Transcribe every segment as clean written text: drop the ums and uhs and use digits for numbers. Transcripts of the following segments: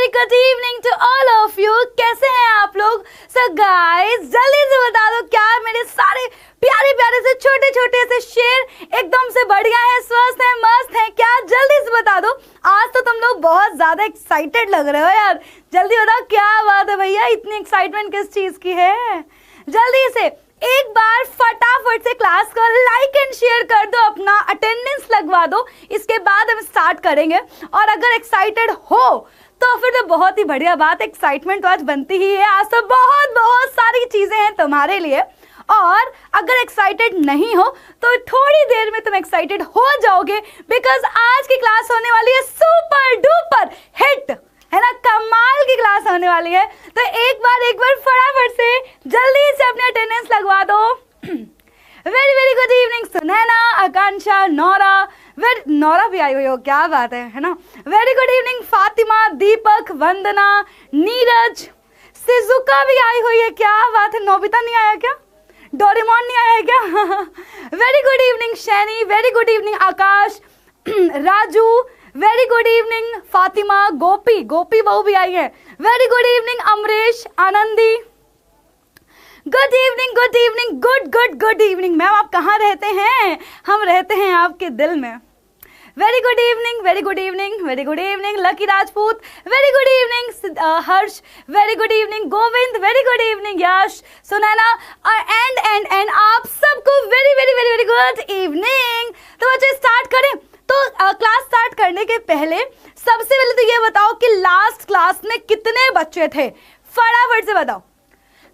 Very good evening to all of you. कैसे हैं आप लोग? सो गाइस जल्दी से बता दो क्या मेरे सारे प्यारे प्यारे से छोटे छोटे से शेर एकदम से बढ़िया है, स्वस्थ है, मस्त है क्या? जल्दी से बता दो। आज तो तुम लोग बहुत ज्यादा एक्साइटेड लग रहे हो यार। जल्दी बताओ क्या बात है भैया, इतनी एक्साइटमेंट किस चीज की है? जल्दी से एक बार फटाफट से क्लास को लाइक एंड शेयर कर दो, अपना अटेंडेंस लगवा दो। इसके बाद हम स्टार्ट करेंगे और अगर एक्साइटेड हो तो फिर तो बहुत ही बढ़िया बात। एक्साइटमेंट तो आज बनती ही है, आज तो बहुत बहुत सारी चीजें हैं तुम्हारे लिए। और अगर एक्साइटेड नहीं हो तो थोड़ी देर में तुम एक्साइटेड हो जाओगे, बिकॉज आज की क्लास होने वाली है सुपर डुपर हिट, है ना, कमाल की क्लास होने वाली है। तो एक बार फटाफट से जल्दी से अपने अटेंडेंस लगवा दो। Very very good evening Sunaina, Akanksha, Naura, Naura भी आई हुई हो, क्या बात है ना। Very good evening Fatima, Deepak, Vandana, Neeraj, Shizuka भी आई हुई है, क्या बात है। नोबिता नहीं आया क्या? डोरेमोन नहीं आया है क्या? Very good evening Shainy, very good evening Akash, Raju, very good evening Fatima, Gopi बहू भी आई है। Very good evening Amrish, Anandi, good evening good evening. Ma'am आप कहाँ रहते हैं? हम रहते हैं आपके दिल में। Very good evening lucky Rajput, very good evening Harsh, very good evening Govind, very good evening Yash, Sunaina and आप सबको very very very very good evening. तो बच्चे स्टार्ट करें। तो क्लास स्टार्ट करने के पहले सबसे पहले तो ये बताओ कि लास्ट क्लास में कितने बच्चे थे? फटाफट से बताओ,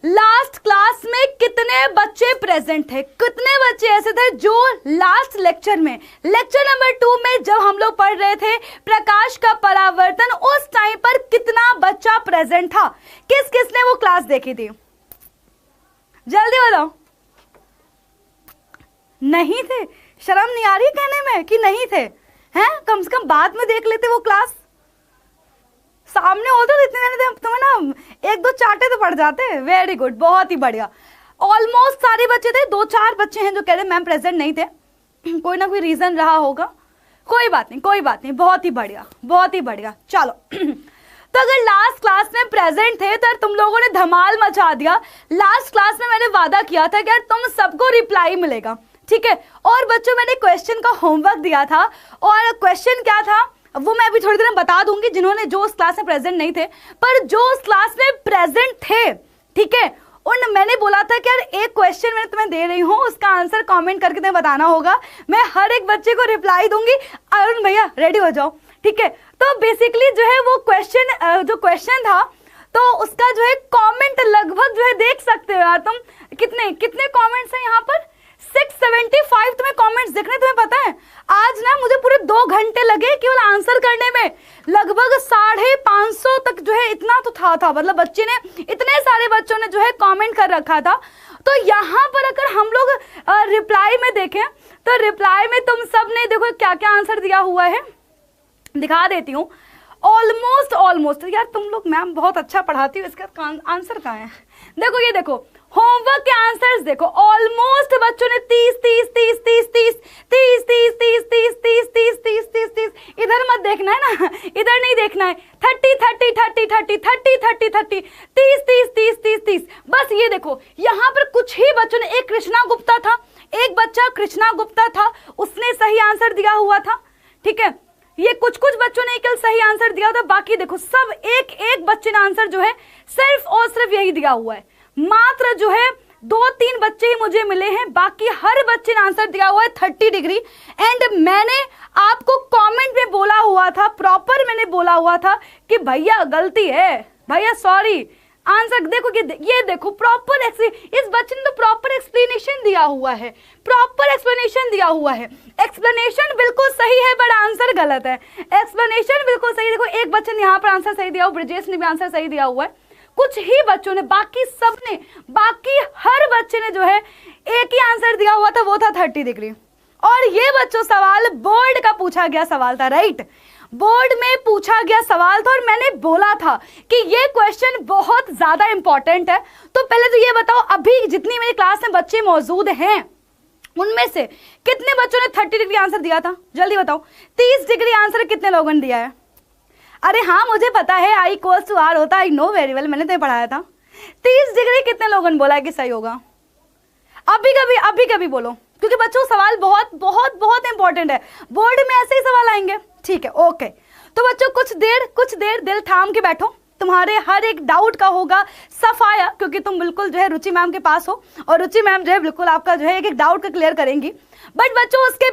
लास्ट क्लास में कितने बच्चे प्रेजेंट थे? कितने बच्चे ऐसे थे जो लास्ट लेक्चर में, लेक्चर नंबर 2 में जब हम लोग पढ़ रहे थे प्रकाश का परावर्तन, उस टाइम पर कितना बच्चा प्रेजेंट था? किस किसने वो क्लास देखी थी? जल्दी बताओ। नहीं थे? शर्म नहीं आ रही कहने में कि नहीं थे? हैं, कम से कम बाद में देख लेते वो क्लास, सामने होते तो इतने देर तुम्हें ना एक दो चाटे तो पड़ जाते। वेरी गुड, बहुत ही बढ़िया। ऑलमोस्ट सारे बच्चे थे, 2-4 बच्चे हैं जो कह रहे मैम प्रेजेंट नहीं थे, कोई ना कोई रीजन रहा होगा। कोई बात नहीं, बहुत ही बढ़िया। चलो तो अगर लास्ट क्लास में प्रेजेंट थे तो तुम लोगों ने धमाल मचा दिया। लास्ट क्लास में मैंने वादा किया था कि यार तुम सबको रिप्लाई मिलेगा, ठीक है। और बच्चों मैंने क्वेश्चन का होमवर्क दिया था, और क्वेश्चन क्या था वो मैं अभी थोड़ी देर में बता दूंगी, जिन्होंने जो उस क्लास में प्रेजेंट नहीं थे। पर जो उस क्लास में प्रेजेंट थे, ठीक है, उन मैंने बोला था कि यार एक क्वेश्चन मैं तुम्हें दे रही हूँ, उसका आंसर कमेंट करके तुम्हें बताना होगा। मैं हर एक बच्चे को रिप्लाई दूंगी। अरुण भैया रेडी हो जाओ, ठीक है। तो बेसिकली जो है वो क्वेश्चन था, तो उसका जो है कमेंट लगभग जो है देख सकते हो यार तुम, कितने कमेंट्स हैं यहाँ पर? 675 तुम्हें कमेंट्स दिख रहे हैं। तुम्हें पता है आज ना मुझे पूरे 2 घंटे लगे केवल आंसर करने में। लगभग 550 तक जो है इतना तो था, मतलब बच्चे ने, इतने सारे बच्चों ने जो है कमेंट कर रखा था। तो यहाँ पर अगर हम लोग रिप्लाई में देखें तो रिप्लाई में तुम सब ने देखो क्या क्या आंसर दिया हुआ है, दिखा देती हूँ। ऑलमोस्ट यार तुम लोग मैम बहुत अच्छा पढ़ाती हो, इसका आंसर कहाँ है? देखो ये देखो होमवर्क के आंसर्स देखो, ऑलमोस्ट बच्चों ने 30 इधर मत देखना है ना, इधर नहीं देखना है। 30 बस ये देखो यहाँ पर कुछ ही बच्चों ने, एक कृष्णा गुप्ता था, एक बच्चा कृष्णा गुप्ता था, उसने सही आंसर दिया हुआ था, ठीक है। ये कुछ बच्चों ने केवल सही आंसर दिया था, बाकी देखो सब एक बच्चे ने आंसर जो है सिर्फ और सिर्फ यही दिया हुआ है। मात्र जो है 2-3 बच्चे ही मुझे मिले हैं, बाकी हर बच्चे ने आंसर दिया हुआ है 30 डिग्री। एंड मैंने आपको कमेंट में बोला हुआ था, प्रॉपर मैंने बोला हुआ था कि भैया गलती है, भैया सॉरी, आंसर देखो ये देखो प्रॉपर, इस बच्चे ने तो प्रॉपर एक्सप्लेनेशन दिया हुआ है, एक्सप्लेनेशन बिल्कुल सही है बट आंसर गलत है। एक्सप्लेनेशन बिल्कुल सही, देखो एक बच्चे ने यहाँ पर आंसर सही दिया हुआ, ब्रजेश ने भी आंसर सही दिया हुआ है, कुछ ही बच्चों ने, बाकी हर बच्चे ने जो है एक ही आंसर दिया हुआ था, वो था 30 डिग्री। और ये बच्चों सवाल बोर्ड का पूछा गया सवाल था, राइट, बोर्ड में पूछा गया सवाल था, और मैंने बोला था कि ये क्वेश्चन बहुत ज्यादा इंपॉर्टेंट है। तो पहले तो ये बताओ अभी जितनी मेरी क्लास में बच्चे मौजूद हैं उनमें से कितने बच्चों ने 30 डिग्री आंसर दिया था? जल्दी बताओ। 30 डिग्री आंसर कितने लोगों ने दिया है? अरे हाँ मुझे पता है I इक्वल्स टू R होता है, आई नो वेरी वेल, मैंने तो पढ़ाया था। 30 डिग्री कितने लोगों ने बोला है कि सही होगा? अभी कभी बोलो, क्योंकि बच्चों सवाल बहुत बहुत बहुत इंपॉर्टेंट है, बोर्ड में ऐसे ही सवाल आएंगे। ठीक है, ओके। तो बच्चों कुछ देर दिल थाम के बैठो, तुम्हारे हर एक डाउट का होगा सफाया, क्योंकि तुम बिल्कुल जो है रुचि मैम के पास हो और रुचि मैम जो है बिल्कुल आपका जो है एक डाउट का क्लियर करेंगी। बट बच्चों उसके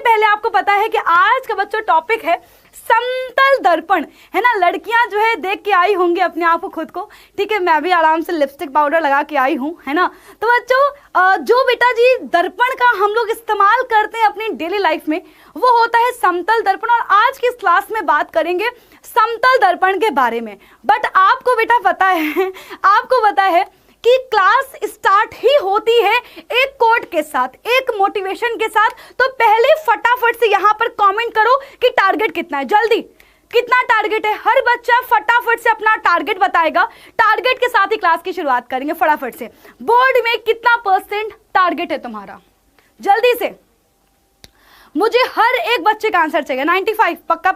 पहले आपको पता है कि आज का बच्चों टॉपिक है समतल दर्पण, है ना। लड़कियां जो है देख के आई होंगी अपने आप को, खुद को, ठीक है। मैं भी आराम से लिपस्टिक पाउडर लगा के आई हूँ, है ना। तो बच्चों जो बेटा जी दर्पण का हम लोग इस्तेमाल करते हैं अपनी डेली लाइफ में, वो होता है समतल दर्पण। और आज की इस क्लास में बात करेंगे समतल दर्पण के बारे में। बट आपको बेटा पता है कि क्लास स्टार्ट ही होती है एक कोट के साथ, एक मोटिवेशन के साथ। तो पहले फटाफट से यहां पर कमेंट करो कि टारगेट कितना है, जल्दी कितना टारगेट है। हर बच्चा फटाफट से अपना टारगेट बताएगा, टारगेट के साथ ही क्लास की शुरुआत करेंगे फटाफट से। बोर्ड में कितना % टारगेट है तुम्हारा, जल्दी से मुझे हर एक बच्चे का आंसर चाहिए। 95 पक्का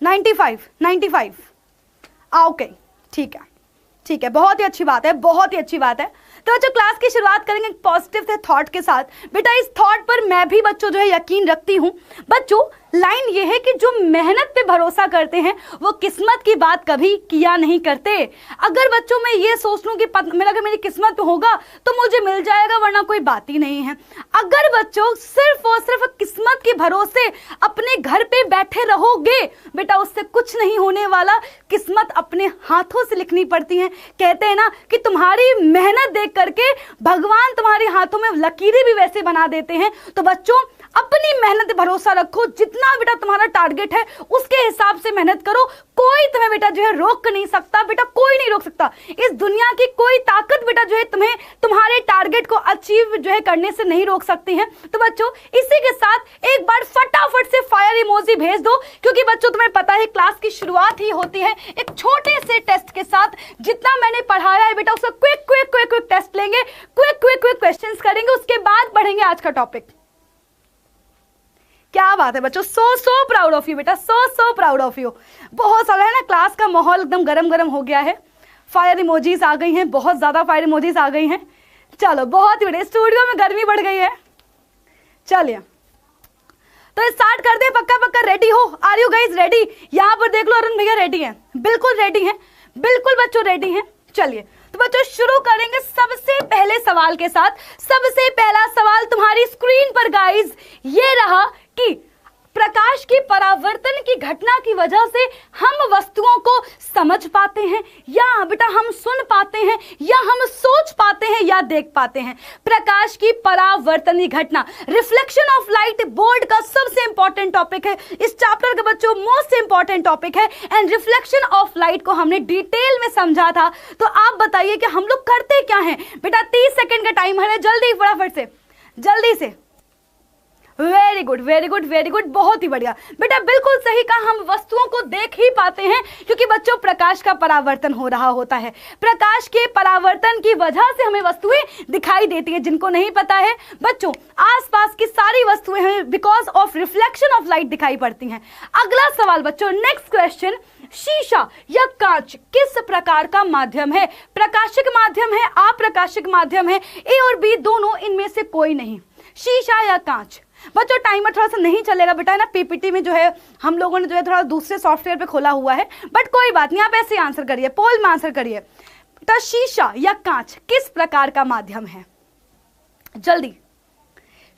95 ओके, ठीक है, बहुत ही अच्छी बात है। तो बच्चों क्लास की शुरुआत करेंगे पॉजिटिव से थॉट के साथ। बेटा इस थॉट पर मैं भी बच्चों जो है यकीन रखती हूँ। बच्चों लाइन ये है कि जो मेहनत पे भरोसा करते हैं वो किस्मत की बात कभी किया नहीं करते। अगर बच्चों मैं ये सोच लूं कि अगर मेरी किस्मत में होगा तो मुझे मिल जाएगा, वरना कोई बात ही नहीं है। अगर बच्चों सिर्फ और सिर्फ किस्मत के भरोसे अपने घर पे बैठे रहोगे, बेटा उससे कुछ नहीं होने वाला। किस्मत अपने हाथों से लिखनी पड़ती है। कहते हैं ना कि तुम्हारी मेहनत देख करके भगवान तुम्हारे हाथों में लकीरें भी वैसे बना देते हैं। तो बच्चों अपनी मेहनत भरोसा रखो, जितना बेटा तुम्हारा टारगेट है उसके हिसाब से मेहनत करो। कोई तुम्हें बेटा जो है रोक नहीं सकता, बेटा कोई नहीं रोक सकता। इस दुनिया की कोई ताकत बेटा जो है तुम्हें तुम्हारे टारगेट को अचीव जो है करने से नहीं रोक सकती है। तो बच्चों इसी के साथ एक बार फटाफट से फायर इमोजी भेज दो, क्योंकि बच्चों तुम्हें पता है क्लास की शुरुआत ही होती है एक छोटे से टेस्ट के साथ। जितना मैंने पढ़ाया है बेटा उसका क्विक टेस्ट लेंगे, क्विक क्वेश्चंस करेंगे, उसके बाद पढ़ेंगे आज का टॉपिक। क्या बात है बच्चों, सो प्राउड ऑफ यू बेटा, सो प्राउड ऑफ यू। बहुत सारा है ना, क्लास का माहौल एकदम गरम हो गया है। फायर इमोजीज आ गई हैं, बहुत ज्यादा फायर इमोजीज आ गई हैं। चलो बहुत ही बढ़िया, स्टूडियो में गर्मी बढ़ गई है। चलिए तो स्टार्ट कर दे। पक्का रेडी हो? Are you guys ready? यहाँ पर देख लो अरुण भैया रेडी हैं, बिल्कुल रेडी हैं, बिल्कुल बच्चों रेडी हैं। चलिए तो बच्चों शुरू करेंगे सबसे पहले सवाल के साथ। सबसे पहला सवाल तुम्हारी स्क्रीन पर गाइज ये रहा कि प्रकाश की परावर्तन की घटना की वजह से हम वस्तुओं को समझ पाते हैं, या बेटा हम सुन पाते हैं, या हम सोच पाते हैं, या देख पाते हैं। प्रकाश की परावर्तन की घटना, रिफ्लेक्शन ऑफ लाइट बोर्ड का सबसे इंपॉर्टेंट टॉपिक है, इस चैप्टर का बच्चों मोस्ट इंपॉर्टेंट टॉपिक है। एंड रिफ्लेक्शन ऑफ लाइट को हमने डिटेल में समझा था। तो आप बताइए कि हम लोग करते क्या हैं बेटा? 30 सेकेंड का टाइम है, जल्दी जल्दी से। वेरी गुड, बहुत ही बढ़िया बेटा, बिल्कुल सही कहा। हम वस्तुओं को देख ही पाते हैं क्योंकि बच्चों प्रकाश का परावर्तन हो रहा होता है। प्रकाश के परावर्तन की वजह से हमें वस्तुएं दिखाई देती हैं। जिनको नहीं पता है बच्चों, आसपास की सारी वस्तुएं हमें because of reflection of light दिखाई पड़ती हैं। अगला सवाल बच्चों, नेक्स्ट क्वेश्चन, शीशा या कांच किस प्रकार का माध्यम है? प्रकाशिक माध्यम है, अप्रकाशिक माध्यम है, ए और बी दोनों, इनमें से कोई नहीं। शीशा या कांच? बच्चों टाइमर थोड़ा सा नहीं चलेगा बेटा, है ना। पीपीटी में जो है हम लोगों ने जो है थोड़ा दूसरे सॉफ्टवेयर पे खोला हुआ है, बट कोई बात नहीं, आप ऐसे आंसर करिए, पोल में आंसर करिए। तो शीशा या कांच किस प्रकार का माध्यम है? जल्दी,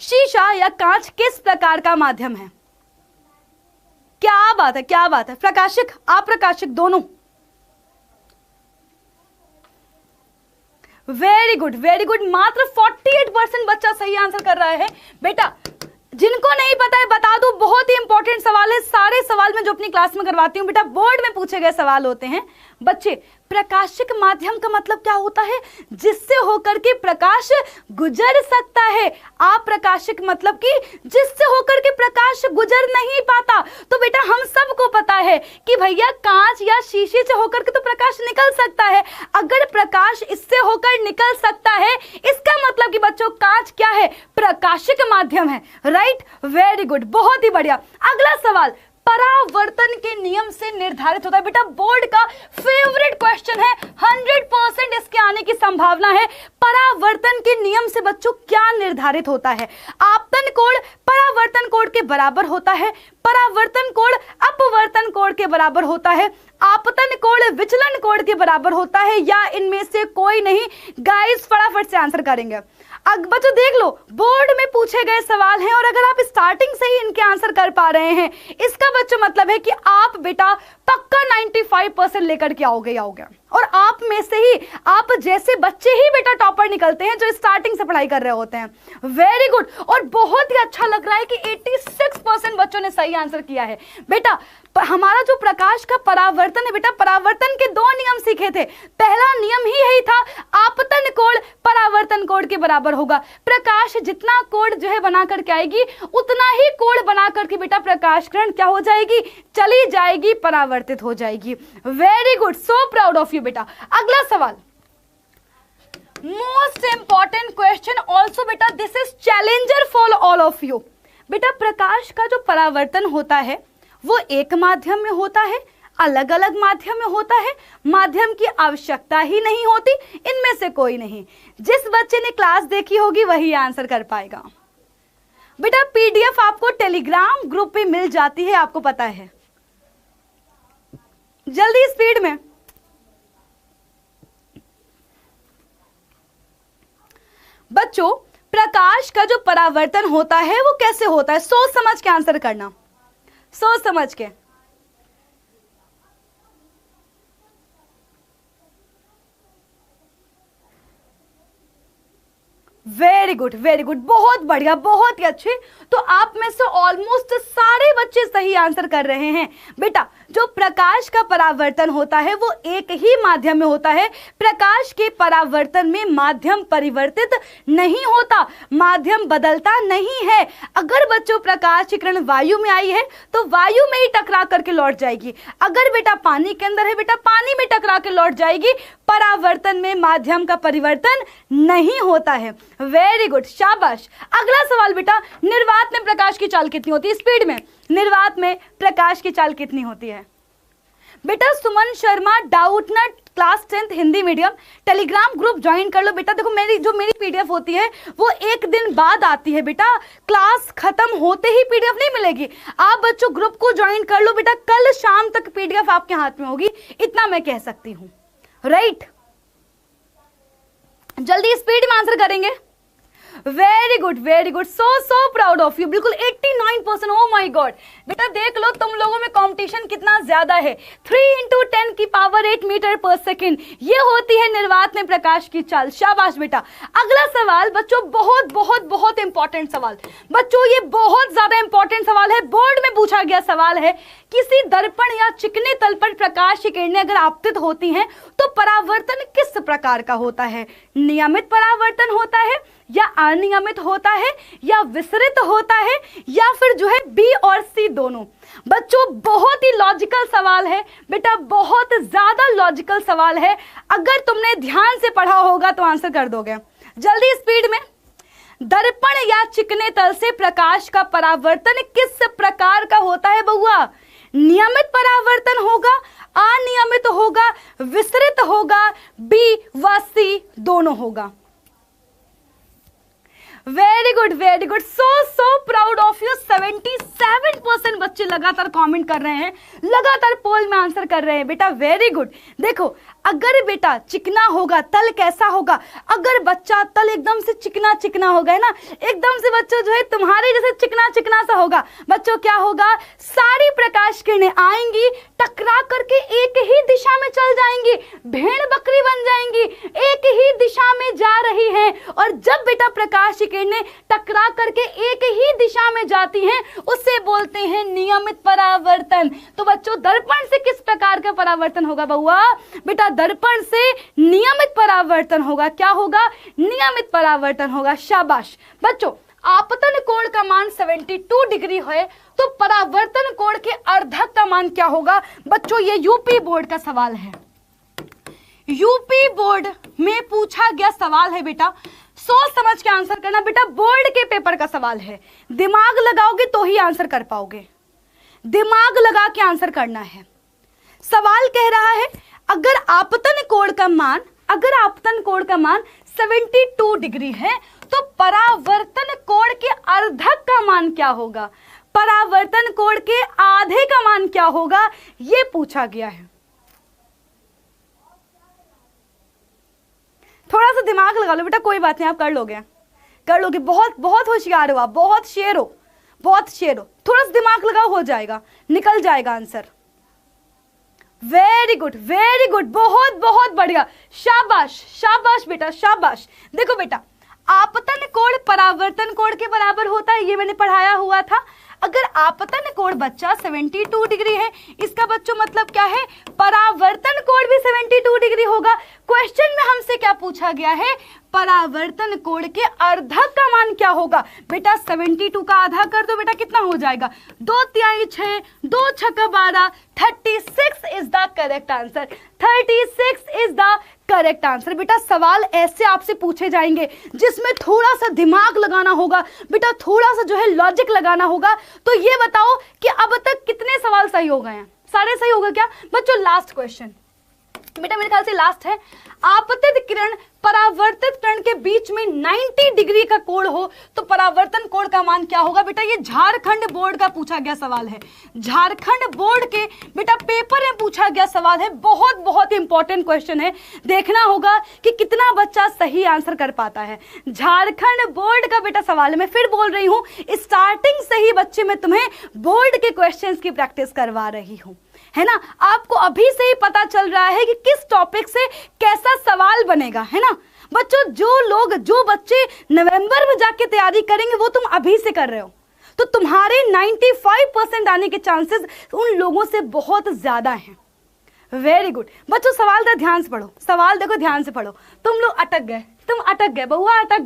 शीशा या कांच किस प्रकार का माध्यम है? क्या बात है, प्रकाशिक अप्रकाशिक दोनों। वेरी गुड, मात्र 48% बच्चा सही आंसर कर रहा है बेटा। जिनको नहीं पता है बता दो, बहुत ही इंपॉर्टेंट सवाल है। सारे सवाल मैं जो अपनी क्लास में करवाती हूँ बेटा बोर्ड में पूछे गए सवाल होते हैं। बच्चे प्रकाशिक माध्यम का मतलब क्या होता है? जिससे होकर के प्रकाश गुजर सकता है। अप्रकाशिक मतलब कि जिससे होकर के प्रकाश गुजर नहीं पाता। तो बेटा हम सबको पता है कि भैया कांच या शीशे से होकर के तो प्रकाश निकल सकता है। अगर प्रकाश इससे होकर निकल सकता है, इसका मतलब कि बच्चों कांच क्या है? प्रकाशिक माध्यम है, राइट। वेरी गुड, बहुत ही बढ़िया। अगला सवाल, परावर्तन के नियम से निर्धारित होता है? बेटा बोर्ड का फेवरेट क्वेश्चन है, 100% इसके आने की संभावना है। परावर्तन के नियम से बच्चों क्या निर्धारित होता है? आपतन कोण परावर्तन कोण के बराबर होता है, परावर्तन कोण अपवर्तन कोण के बराबर होता है, आपतन कोण विचलन कोण के बराबर होता है, या इनमें से कोई नहीं? गाइस फटाफट से आंसर करेंगे। अब बच्चों देख लो, बोर्ड में पूछे गए सवाल हैं और अगर आप स्टार्टिंग से ही इनके आंसर कर पा रहे हैं, इसका बच्चों मतलब है कि आप बेटा पक्का 95% लेकर के आओगे। और आप में से ही, आप जैसे बच्चे ही बेटा टॉपर निकलते हैं जो स्टार्टिंग से पढ़ाई कर रहे होते हैं। Very good. और बहुत ही अच्छा लग रहा है कि 86% बच्चों ने सही आंसर किया है। बेटा हमारा जो प्रकाश का परावर्तन है, बेटा परावर्तन के 2 नियम सीखे थे। पहला नियम ही यही था, आपतन कोण परावर्तन कोण के बराबर होगा। प्रकाश जितना कोण जो है बना करके आएगी, उतना ही कोण बना करके बेटा प्रकाश किरण क्या हो जाएगी? चली जाएगी, परावर्तित हो जाएगी। Very good, so proud of you बेटा। अगला सवाल, मोस्ट इंपॉर्टेंट क्वेश्चन ऑल्सो बेटा, this is challenger for all of you. बेटा प्रकाश का जो परावर्तन होता है वो एक माध्यम में होता है, अलग अलग माध्यम में होता है, माध्यम की आवश्यकता ही नहीं होती, इनमें से कोई नहीं। जिस बच्चे ने क्लास देखी होगी वही आंसर कर पाएगा। बेटा पीडीएफ आपको टेलीग्राम ग्रुप पे मिल जाती है, आपको पता है। जल्दी स्पीड में। बच्चों प्रकाश का जो परावर्तन होता है वो कैसे होता है? सोच समझ के आंसर करना, सोच समझ के। वेरी गुड, वेरी गुड, बहुत बढ़िया, बहुत ही अच्छे। तो आप में से ऑलमोस्ट सारे बच्चे सही आंसर कर रहे हैं। बेटा जो प्रकाश का परावर्तन होता है वो एक ही माध्यम में होता है। प्रकाश के परावर्तन में माध्यम परिवर्तित नहीं होता, माध्यम बदलता नहीं है। अगर बच्चों प्रकाश की किरण वायु में आई है तो वायु में ही टकरा करके लौट जाएगी। अगर बेटा पानी के अंदर है, बेटा पानी में टकरा के लौट जाएगी। परावर्तन में माध्यम का परिवर्तन नहीं होता है। वेरी गुड, शाबाश। अगला सवाल बेटा, निर्वात में प्रकाश की चाल कितनी होती है? स्पीड में। निर्वात में प्रकाश की चाल कितनी होती है? बेटा Suman Sharma, Doubtnut, class 10th Hindi medium, Telegram group join कर लो। बेटा देखो मेरी पीडीएफ होती है वो एक दिन बाद आती है। बेटा क्लास खत्म होते ही पीडीएफ नहीं मिलेगी। आप बच्चों ग्रुप को ज्वाइन कर लो। बेटा कल शाम तक पीडीएफ आपके हाथ में होगी, इतना मैं कह सकती हूं। राइट, जल्दी स्पीड में आंसर करेंगे। Very good, very good, so proud of you. बिल्कुल 89%। Oh my God. बेटा देख लो तुम लोगों में कंपटीशन कितना ज्यादा है। 3 × 10 की पावर 8 मीटर पर सेकेंड, ये होती है निर्वात में प्रकाश की चाल। शाबाश बेटा। अगला सवाल बच्चों बहुत बहुत बहुत इंपॉर्टेंट सवाल। बच्चों ये बहुत ज्यादा इंपॉर्टेंट सवाल है, बोर्ड में पूछा गया सवाल है। किसी दर्पण या चिकने तल पर प्रकाश की किरणें अगर आपतित होती हैं तो परावर्तन किस प्रकार का होता है? नियमित परावर्तन होता है, या अनियमित होता है, या विसरित होता है, या फिर जो है बी और सी दोनों? बच्चों बहुत ही लॉजिकल सवाल है बेटा, बहुत ज्यादा लॉजिकल सवाल है। अगर तुमने ध्यान से पढ़ा होगा तो आंसर कर दोगे। जल्दी स्पीड में। दर्पण या चिकने तल से प्रकाश का परावर्तन किस प्रकार का होता है बउआ? नियमित परावर्तन होगा, अनियमित होगा, विसरित होगा, बी व सी दोनों होगा। Very good, very good, so proud of you. 77% बच्चे लगातार कमेंट कर रहे हैं, लगातार पोल में आंसर कर रहे हैं बेटा। Very good. देखो अगर बेटा चिकना होगा, तल कैसा होगा? अगर बच्चा तल एकदम से चिकना चिकना होगा, है ना, एकदम से बच्चों जो है तुम्हारे जैसे चिकना चिकना सा होगा, बच्चों क्या होगा? सारी प्रकाश किरणें आएंगी, टकरा करके एक ही दिशा में चल जाएंगी, भेड़ बकरी बन जाएंगी, एक ही दिशा में जा रही हैं। और जब बेटा प्रकाश की किरणें टकरा करके एक ही दिशा में जाती हैं उसे बोलते हैं नियमित परावर्तन। तो बच्चों दर्पण से किस प्रकार का परावर्तन होगा बउआ? बेटा दर्पण से नियमित परावर्तन होगा। क्या होगा? नियमित परावर्तन होगा। शाबाश बच्चों। आपतन कोण का मान 72 डिग्री है तो परावर्तन कोण के अर्धक का मान क्या होगा? बच्चों ये यूपी बोर्ड का सवाल है, यूपी बोर्ड में पूछा गया सवाल है बेटा। सोच समझ के आंसर करना बेटा, बोर्ड के पेपर का सवाल है, दिमाग लगाओगे तो ही आंसर कर पाओगे। दिमाग लगा के आंसर करना है। सवाल कह रहा है अगर आपतन कोण का मान 72 डिग्री है तो परावर्तन कोण के अर्धक का मान क्या होगा, परावर्तन कोण के आधे का मान क्या होगा, यह पूछा गया है। थोड़ा सा दिमाग लगा लो बेटा, कोई बात नहीं, आप कर लोगे। बहुत बहुत होशियार हो आप, बहुत शेर हो। थोड़ा सा दिमाग लगाओ, हो जाएगा, निकल जाएगा आंसर। वेरी गुड, बहुत बहुत बढ़िया, शाबाश बेटा, शाबाश। देखो बेटा, आपतन कोण परावर्तन कोण के बराबर होता है, ये मैंने पढ़ाया हुआ था। अगर आपतन कोण बच्चा 72 डिग्री है, इसका बच्चों मतलब क्या है, परावर्तन कोण भी 72 डिग्री होगा। क्वेश्चन में हमसे क्या पूछा गया है, परावर्तन कोण के अर्धक का मान क्या होगा। बेटा 72 का आधा कर दो बेटा, कितना हो जाएगा, 2 तिहाई 6, 2 छक्का 12, 36 is the correct answer. 36 is the correct answer. बेटा सवाल ऐसे आपसे पूछे जाएंगे जिसमें थोड़ा सा दिमाग लगाना होगा बेटा, थोड़ा सा जो है लॉजिक लगाना होगा। तो ये बताओ कि अब तक कितने सवाल सही हो गए हैं, सारे सही हो गए क्या बच्चों। लास्ट क्वेश्चन बेटा मेरे ख्याल से लास्ट है। आपतित किरण परावर्तित किरण के बीच में 90 डिग्री का कोण हो तो परावर्तन कोण का मान क्या होगा। बेटा ये झारखंड बोर्ड का पूछा गया सवाल है, झारखंड बोर्ड के बेटा पेपर में पूछा गया सवाल है। बहुत बहुत इंपॉर्टेंट क्वेश्चन है, देखना होगा कि कितना बच्चा सही आंसर कर पाता है। झारखंड बोर्ड का बेटा सवाल है, मैं फिर बोल रही हूं, स्टार्टिंग से ही बच्चे मैं तुम्हें बोर्ड के क्वेश्चंस की प्रैक्टिस करवा रही हूं, है ना। आपको अभी से ही पता चल रहा है कि किस टॉपिक से कैसा सवाल बनेगा, है ना बच्चों। जो बच्चे नवंबर में जाके तैयारी करेंगे वो तुम अभी से कर रहे हो, तो तुम्हारे 95% आने के चांसेस उन लोगों से बहुत ज्यादा हैं। वेरी गुड बच्चों, सवाल तो ध्यान से पढ़ो, सवाल देखो ध्यान से पढ़ो। तुम लोग अटक गए बहुआ, अटक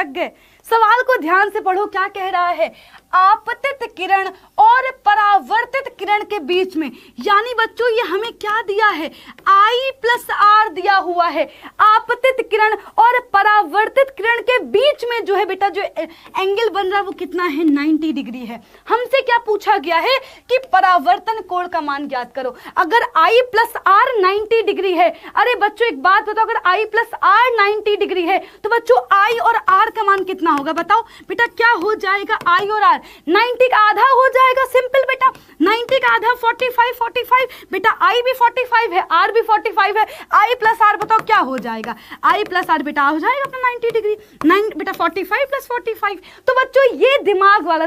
गए। सवाल को ध्यान से पढ़ो, क्या कह रहा है, आपतित किरण और परावर्तित किरण के बीच में, यानी बच्चों ये हमें क्या दिया है, I+R दिया हुआ है। आपतित किरण और परावर्तित किरण के बीच में जो है बेटा जो एंगल बन रहा है वो कितना है, 90 डिग्री है। हमसे क्या पूछा गया है कि परावर्तन कोण का मान ज्ञात करो। अगर I+R 90 डिग्री है, अरे बच्चों एक बात बताओ, अगर I+R 90 डिग्री है तो बच्चों I और R का मान कितना होगा, बताओ बेटा क्या हो जाएगा। I और R 90 का आधा हो जाएगा, सिंपल बेटा, 90 का आधा 45 बेटा, I भी 45 है, R भी 45 है, I+R बताओ क्या हो जाएगा, I+R बेटा हो जाएगा अपना 90 डिग्री, 9 बेटा 45 + 45। तो बच्चों ये दिमाग वाला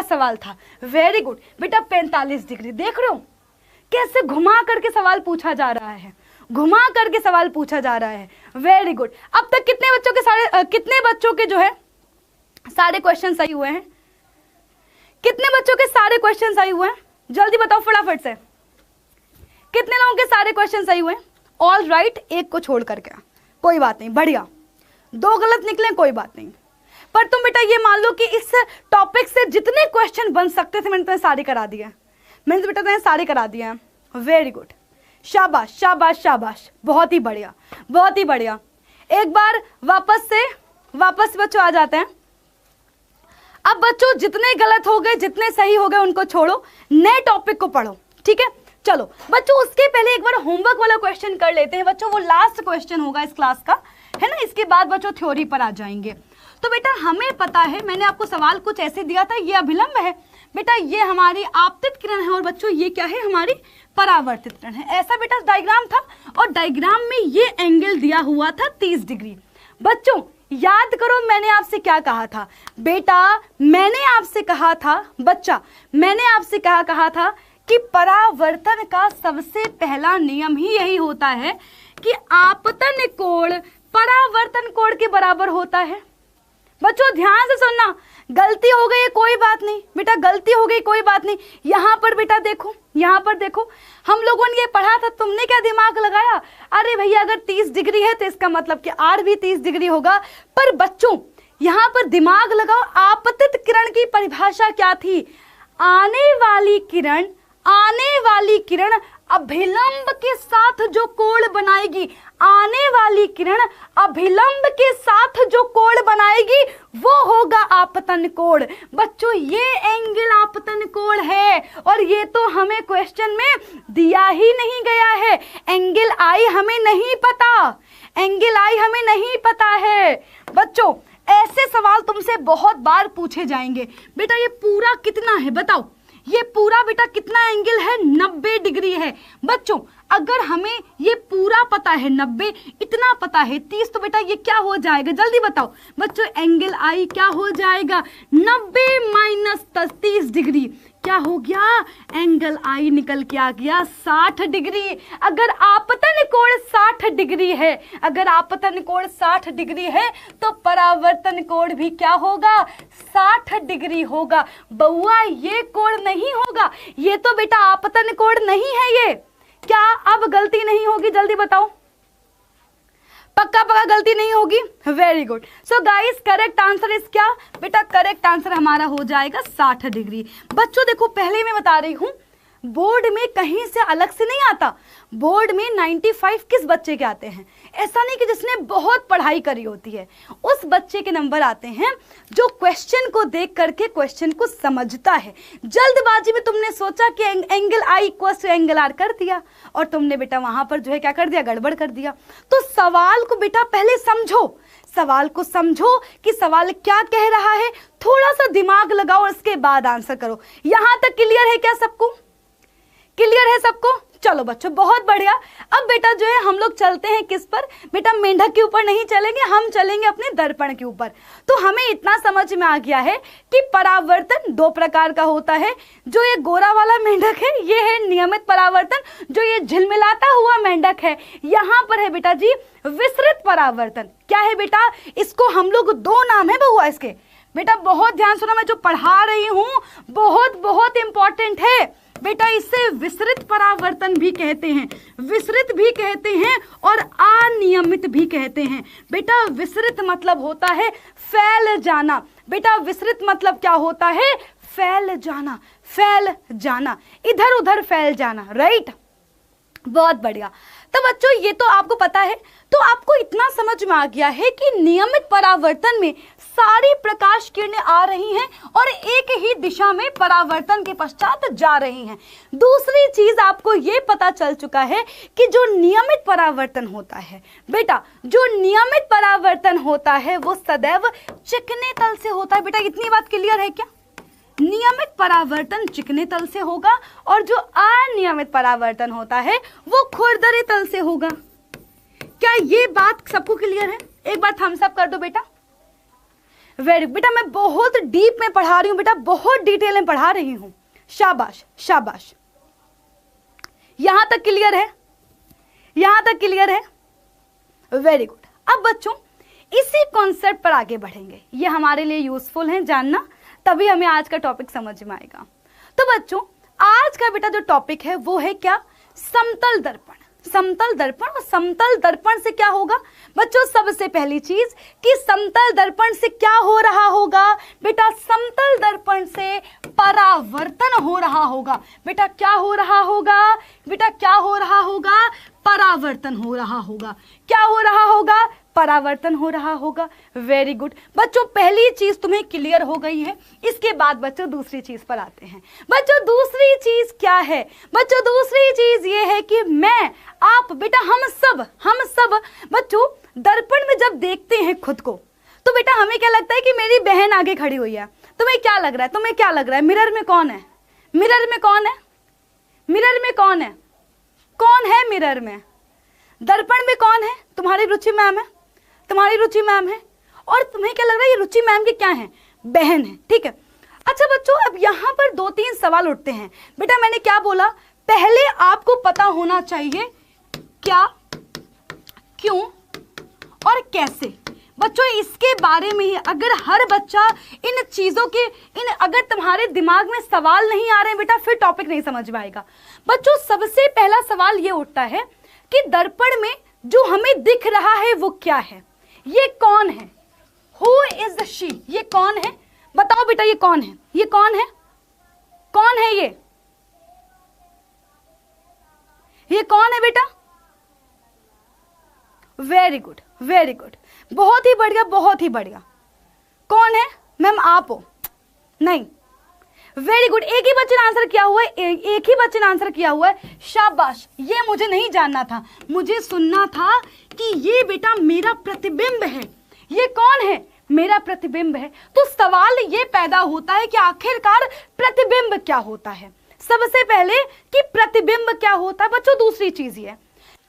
सवाल था, वेरी गुड बेटा। 45 डिग्री देख रहे हो कैसे घुमा करके सवाल पूछा जा रहा है, वेरी गुड। अब तक कितने बच्चों के जो है सारे क्वेश्चन सही हुए हैं, कितने बच्चों के सारे क्वेश्चन सही हुए हैं, जल्दी बताओ फटाफट से, कितने लोगों के सारे क्वेश्चन सही हुए हैं। ऑल राइट, एक को छोड़ करके, कोई बात नहीं, बढ़िया। 2 गलत निकले कोई बात नहीं, पर तुम बेटा ये मान लो कि इस टॉपिक से जितने क्वेश्चन बन सकते थे मैंने तुम्हें सारे करा दिए, वेरी गुड, शाबाश, बहुत ही बढ़िया। एक बार वापस बच्चों आ जाते हैं। अब बच्चों जितने गलत हो गए जितने सही हो गए उनको छोड़ो, नए टॉपिक को पढ़ो, ठीक है। चलो बच्चों उसके पहले एक बार होमवर्क वाला क्वेश्चन कर लेते हैं बच्चों, वो लास्ट क्वेश्चन होगा इस क्लास का, है ना। इसके बाद बच्चों थ्योरी पर आ जाएंगे। तो बेटा हमें पता है, मैंने आपको सवाल कुछ ऐसे दिया था, ये अभिलंब है बेटा, ये हमारी आपतित किरण है, और बच्चों ये क्या है, हमारी परावर्तित किरण है। ऐसा बेटा डायग्राम था, और डायग्राम में ये एंगल दिया हुआ था 30 डिग्री। बच्चों याद करो मैंने आपसे क्या कहा था बेटा, मैंने आपसे कहा था कि परावर्तन का सबसे पहला नियम ही यही होता है कि आपतन कोण परावर्तन कोण के बराबर होता है। बच्चों ध्यान से सुनना, गलती हो गई कोई बात नहीं बेटा, गलती हो गई कोई बात नहीं। यहाँ पर बेटा देखो, हम लोगों ने ये पढ़ा था, तुमने क्या दिमाग लगाया, अरे भैया अगर 30 डिग्री है तो इसका मतलब कि R भी 30 डिग्री होगा। पर बच्चों यहाँ पर दिमाग लगाओ, आपतित किरण की परिभाषा क्या थी, आने वाली किरण अभिलंब के साथ जो कोण बनाएगी, आने वाली किरण अभिलंब के साथ जो कोण बनाएगी वो होगा आपतन कोण। बच्चों ये एंगल आपतन कोण है और ये तो हमें क्वेश्चन में दिया ही नहीं गया है। एंगल आई हमें नहीं पता, एंगल आई हमें नहीं पता है। बच्चों ऐसे सवाल तुमसे बहुत बार पूछे जाएंगे, बेटा ये पूरा कितना है बताओ, ये पूरा बेटा कितना एंगल है, 90 डिग्री है। बच्चों अगर हमें ये पूरा पता है 90, इतना पता है 30, तो बेटा ये क्या हो जाएगा जल्दी बताओ बच्चों। एंगल आई क्या हो जाएगा, 90 माइनस 30 डिग्री, क्या हो गया, एंगल आई निकल के आ गया 60 डिग्री। अगर आपतन कोण 60 डिग्री है, अगर आपतन कोण 60 डिग्री है तो परावर्तन कोण भी क्या होगा, 60 डिग्री होगा। बउआ ये कोण नहीं होगा, ये तो बेटा आपतन कोण नहीं है। ये क्या अब गलती नहीं होगी जल्दी बताओ, पक्का पक्का गलती नहीं होगी, very good. So guys correct answer is क्या बेटा, करेक्ट आंसर हमारा हो जाएगा 60 डिग्री। बच्चों देखो पहले मैं बता रही हूं बोर्ड में कहीं से अलग से नहीं आता, बोर्ड में 95 किस बच्चे के आते हैं, ऐसा नहीं कि जिसने बहुत पढ़ाई करी होती है, उस बच्चे के नंबर आते हैं जो क्वेश्चन को देख करके क्वेश्चन को समझता है। जल्दबाजी में तुमने सोचा कि angle I equal to angle R कर दिया और तुमने बेटा वहां पर जो है क्या कर दिया, गड़बड़ कर दिया। तो सवाल को बेटा पहले समझो, सवाल को समझो कि सवाल क्या कह रहा है, थोड़ा सा दिमाग लगाओ और इसके बाद आंसर करो। यहां तक क्लियर है क्या सबको, क्लियर है सबको? चलो बच्चों बहुत बढ़िया। अब बेटा जो है हम लोग चलते हैं किस पर बेटा, मेंढक के ऊपर नहीं चलेंगे, हम चलेंगे अपने दर्पण के ऊपर। तो हमें इतना समझ में आ गया है कि परावर्तन 2 प्रकार का होता है। जो ये गोरा वाला मेंढक है ये है नियमित परावर्तन, जो ये झिलमिलाता हुआ मेंढक है यहाँ पर है बेटा जी विसरित परावर्तन। क्या है बेटा, इसको हम लोग 2 नाम है बहुआ इसके। बेटा बहुत ध्यान सुनो, मैं जो पढ़ा रही हूँ बहुत बहुत इंपॉर्टेंट है बेटा। इसे विसरित परावर्तन भी कहते हैं, विसरित भी कहते हैं और अनियमित भी कहते हैं। बेटा विसरित मतलब होता है फैल जाना, बेटा विसरित मतलब क्या होता है, फैल जाना, फैल जाना, इधर उधर फैल जाना, राइट, बहुत बढ़िया। तो बच्चों ये तो आपको पता है, तो आपको इतना समझ में आ गया है कि नियमित परावर्तन में सारी प्रकाश किरणें आ रही हैं और एक ही दिशा में परावर्तन के पश्चात जा रही हैं। दूसरी चीज आपको ये पता चल चुका है कि जो नियमित परावर्तन होता है बेटा, जो नियमित परावर्तन होता है वो सदैव चिकने तल से होता है। बेटा इतनी बात क्लियर है क्या, नियमित परावर्तन चिकने तल से होगा और जो अनियमित परावर्तन होता है वो खुरदरे तल से होगा। क्या ये बात सबको क्लियर है? एक बार थम्स अप कर दो बेटा, वेरी बेटा मैं बहुत डीप में पढ़ा रही हूं बेटा, बहुत डिटेल में पढ़ा रही हूं, शाबाश शाबाश। यहां तक क्लियर है, यहां तक क्लियर है, वेरी गुड। अब बच्चों इसी कॉन्सेप्ट पर आगे बढ़ेंगे, ये हमारे लिए यूजफुल है जानना, तभी हमें आज का टॉपिक समझ में आएगा। तो बच्चों आज का बेटा जो टॉपिक है वो है क्या, समतल दर्पण। समतल दर्पण, और समतल दर्पण से क्या होगा बच्चों, सबसे पहली चीज कि समतल दर्पण से क्या हो रहा होगा बेटा, समतल दर्पण से परावर्तन हो रहा होगा। बेटा क्या हो रहा होगा, बेटा क्या हो रहा होगा, परावर्तन हो रहा होगा। क्या हो रहा होगा, परावर्तन हो रहा होगा, वेरी गुड। बच्चों पहली चीज तुम्हें क्लियर हो गई है, इसके बाद बच्चों दूसरी चीज पर आते हैं। बच्चों दूसरी चीज क्या है, बच्चों दूसरी चीज ये है कि मैं आप बेटा हम सब बच्चों दर्पण में जब देखते हैं खुद को तो बेटा हमें क्या लगता है कि मेरी बहन आगे खड़ी हुई है। तुम्हें क्या लग रहा है, तुम्हें क्या लग रहा है, मिरर में कौन है, मिरर में कौन है, मिरर में कौन है, कौन है मिरर में, दर्पण में कौन है, तुम्हारी रुचि मैम है, तुम्हारी रुचि मैम है, और तुम्हें क्या लग रहा है ये रुचि मैम की क्या है, बहन है, ठीक है। अच्छा बच्चों अब यहाँ पर 2-3 सवाल उठते हैं। बेटा मैंने क्या बोला, पहले आपको पता होना चाहिए क्या, क्यों और कैसे। बच्चों इसके बारे में ही अगर हर बच्चा इन चीजों के अगर तुम्हारे दिमाग में सवाल नहीं आ रहे हैं बेटा फिर टॉपिक नहीं समझ में आएगा। बच्चों सबसे पहला सवाल ये उठता है कि दर्पण में जो हमें दिख रहा है वो क्या है, ये कौन है, हु इज शी, ये कौन है, बताओ बेटा ये कौन है, ये कौन है, कौन है ये, ये कौन है बेटा? वेरी गुड, वेरी गुड, बहुत ही बढ़िया, बहुत ही बढ़िया। कौन है मैम? आप हो? नहीं, वेरी गुड, एक ही बच्चे ने आंसर किया हुआ है, एक ही बच्चे ने आंसर किया हुआ है, शाबाश। ये मुझे नहीं जानना था, मुझे सुनना था कि ये बेटा मेरा प्रतिबिंब है। ये कौन है? मेरा प्रतिबिंब है। तो सवाल ये पैदा होता है कि आखिरकार प्रतिबिंब क्या होता है। सबसे पहले कि प्रतिबिंब क्या होता है बच्चों, दूसरी चीज ये है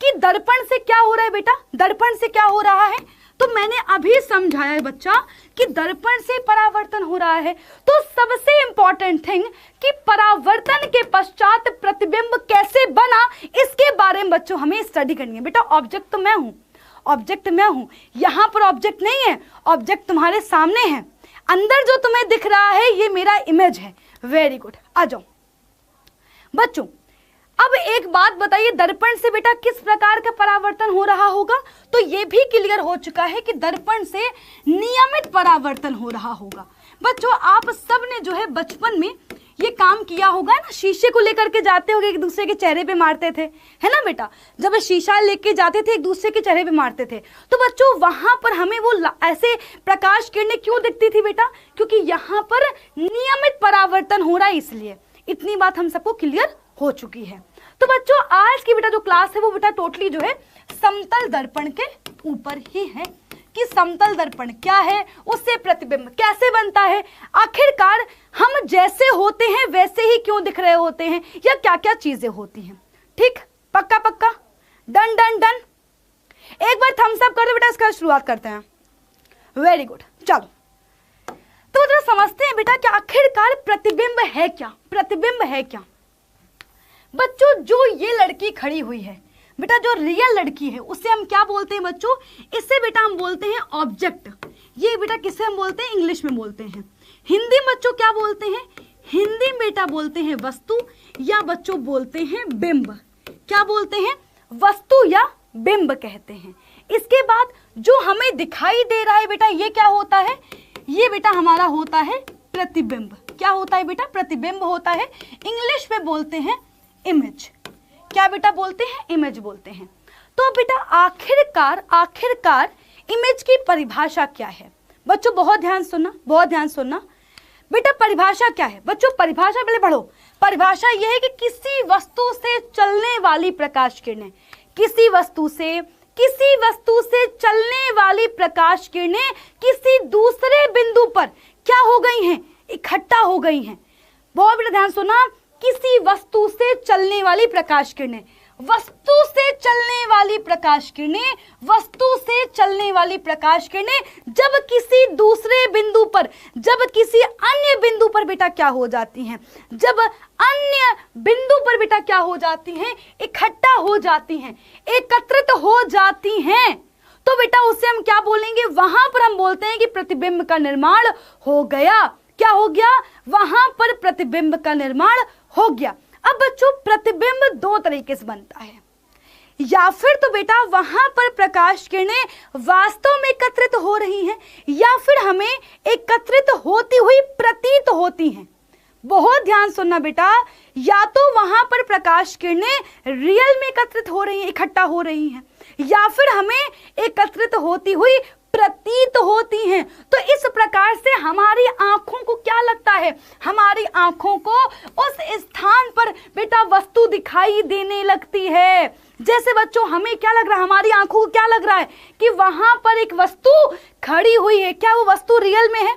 कि दर्पण से क्या हो रहा है बेटा, दर्पण से क्या हो रहा है। तो मैंने अभी समझाया है बच्चा कि दर्पण से परावर्तन हो रहा है। तो सबसे इंपॉर्टेंट थिंग कि परावर्तन के पश्चात प्रतिबिंब कैसे बना, इसके बारे में बच्चों हमें स्टडी करनी है। बेटा ऑब्जेक्ट तो मैं हूं, ऑब्जेक्ट मैं हूं, यहां पर ऑब्जेक्ट नहीं है, ऑब्जेक्ट तुम्हारे सामने है। अंदर जो तुम्हें दिख रहा है ये मेरा इमेज है। वेरी गुड, आ जाओ बच्चों। अब एक बात बताइए, दर्पण से बेटा किस प्रकार का परावर्तन हो रहा होगा? तो ये भी क्लियर हो चुका है कि दर्पण से नियमित परावर्तन हो रहा होगा। बच्चों आप सब ने जो है बचपन में ये काम किया होगा ना, शीशे को लेकर के जाते होगे, एक दूसरे के चेहरे पे मारते थे, है ना बेटा? जब शीशा लेके जाते थे एक दूसरे के चेहरे पे मारते थे, तो बच्चों वहां पर हमें वो ऐसे प्रकाश किरणें क्यों दिखती थी बेटा? क्योंकि यहाँ पर नियमित परावर्तन हो रहा है, इसलिए। इतनी बात हम सबको क्लियर हो चुकी है। तो बच्चों आज की बेटा जो क्लास है वो बेटा टोटली जो है समतल दर्पण के ऊपर ही है कि समतल दर्पण क्या है, उससे प्रतिबिंब कैसे बनता है, आखिरकार हम जैसे होते हैं वैसे ही क्यों दिख रहे होते हैं, या क्या क्या चीजें होती हैं। ठीक, पक्का पक्का, डन डन डन। एक बार थम्स अप कर दो बेटा, इसका शुरुआत करते हैं। वेरी गुड, चलो तो जरा समझते हैं बेटा कि आखिरकार प्रतिबिंब है क्या, प्रतिबिंब है क्या। बच्चों जो ये लड़की खड़ी हुई है बेटा, जो रियल लड़की है, उसे हम क्या बोलते हैं बच्चों? इससे बेटा हम बोलते हैं ऑब्जेक्ट। ये बेटा किसे हम बोलते हैं? इंग्लिश में बोलते हैं। हिंदी में बच्चों क्या बोलते हैं? हिंदी में बेटा बोलते हैं वस्तु, या बच्चों बोलते हैं बिंब। क्या बोलते हैं? वस्तु या बिंब कहते हैं। इसके बाद जो हमें दिखाई दे रहा है बेटा, ये क्या होता है? ये बेटा हमारा होता है प्रतिबिंब। क्या होता है बेटा? प्रतिबिंब होता है। इंग्लिश में बोलते हैं इमेज। क्या बेटा बोलते हैं? इमेज बोलते हैं। तो बेटा आखिरकार इमेज की परिभाषा क्या है? बच्चों बहुत ध्यान सुनना, बहुत ध्यान सुनना। बेटा परिभाषा क्या है? बच्चों परिभाषा पहले पढ़ो। परिभाषा यह है कि किसी वस्तु से चलने वाली प्रकाश किरणें, किसी वस्तु से चलने वाली प्रकाश किरणें किसी दूसरे बिंदु पर क्या हो गई हैं? इकट्ठा हो गई हैं। बहुत बेटा ध्यान सुना, किसी वस्तु से चलने वाली प्रकाश किरणें, वस्तु से चलने वाली प्रकाश किरणें, वस्तु से चलने वाली प्रकाश किरणें जब किसी दूसरे बिंदु पर, जब किसी अन्य बिंदु पर बेटा क्या हो जाती हैं? जब अन्य बिंदु पर बेटा क्या हो जाती हैं? इकट्ठा हो जाती हैं, एकत्रित हो जाती हैं, तो बेटा उसे हम क्या बोलेंगे? वहां पर हम बोलते हैं कि प्रतिबिंब का निर्माण हो गया। क्या हो गया? वहां पर प्रतिबिंब का निर्माण हो गया। अब बच्चों प्रतिबिंब दो तरीके से बनता है, या फिर तो बेटा वहां पर प्रकाश किरणें वास्तव में एकत्रित हो रही हैं, या फिर हमें एकत्रित होती हुई प्रतीत होती हैं। बहुत ध्यान सुनना बेटा, या तो वहां पर प्रकाश किरणें रियल में एकत्रित हो रही हैं, इकट्ठा हो रही हैं, या फिर हमें एकत्रित होती हुई प्रतीत होती हैं। तो इस प्रकार से हमारी आंखों को क्या लगता है? हमारी आंखों को उस स्थान पर बेटा वस्तु दिखाई देने लगती है। जैसे बच्चों हमें क्या लग रहा है? हमारी आंखों को क्या लग रहा है कि वहां पर एक वस्तु खड़ी हुई है। क्या वो वस्तु रियल में है?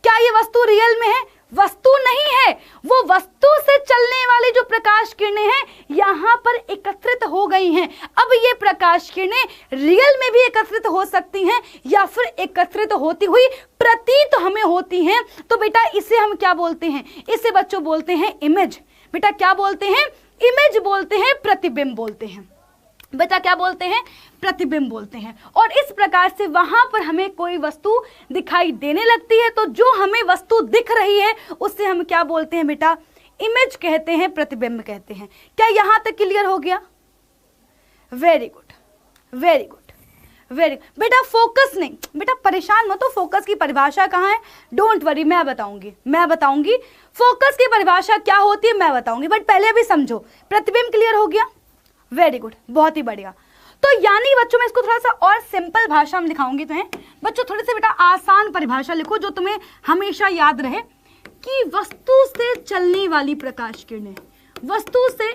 क्या ये वस्तु रियल में है? वस्तु नहीं है, वो वस्तु से चलने वाली जो प्रकाश किरणें हैं यहां पर एकत्रित हो गई हैं। अब ये प्रकाश किरणें रियल में भी एकत्रित हो सकती हैं, या फिर एकत्रित होती हुई प्रतीत हमें होती हैं। तो बेटा इसे हम क्या बोलते हैं? इसे बच्चों बोलते हैं इमेज। बेटा क्या बोलते हैं? इमेज बोलते हैं, प्रतिबिंब बोलते हैं। बेटा क्या बोलते हैं? प्रतिबिंब बोलते हैं। और इस प्रकार से वहां पर हमें कोई वस्तु दिखाई देने लगती है, तो जो हमें वस्तु दिख रही है उससे हम क्या बोलते हैं बेटा? इमेज कहते हैं, प्रतिबिंब कहते हैं। क्या यहां तक क्लियर हो गया? Very good, very good, very good. बेटा फोकस नहीं, बेटा परेशान मत हो, फोकस की परिभाषा कहाँ है? डोंट वरी, मैं बताऊंगी फोकस की परिभाषा क्या होती है, मैं बताऊंगी। बट पहले अभी समझो, प्रतिबिंब क्लियर हो गया? वेरी गुड, बहुत ही बढ़िया। तो यानी बच्चों मैं इसको थोड़ा सा और सिंपल भाषा में दिखाऊंगी तुम्हें। बच्चों थोड़ी सी बेटा आसान परिभाषा लिखो जो तुम्हें हमेशा याद रहे कि वस्तु से चलने वाली प्रकाश किरणें, वस्तु से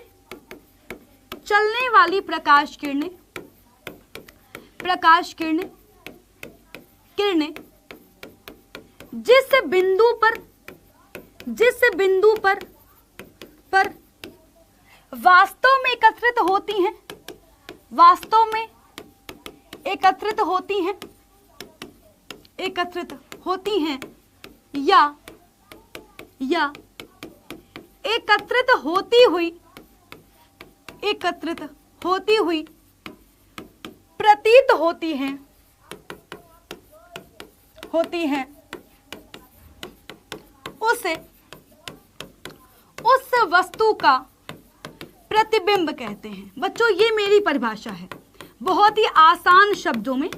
चलने वाली प्रकाश किरणें, प्रकाश किरणें, किरणें जिस बिंदु पर वास्तव में एकत्रित होती हैं, वास्तव में एकत्रित होती हैं, एकत्रित होती हैं या एकत्रित होती हुई प्रतीत होती हैं, उस वस्तु का प्रतिबिंब कहते हैं। बच्चों ये मेरी परिभाषा है, बहुत ही आसान शब्दों में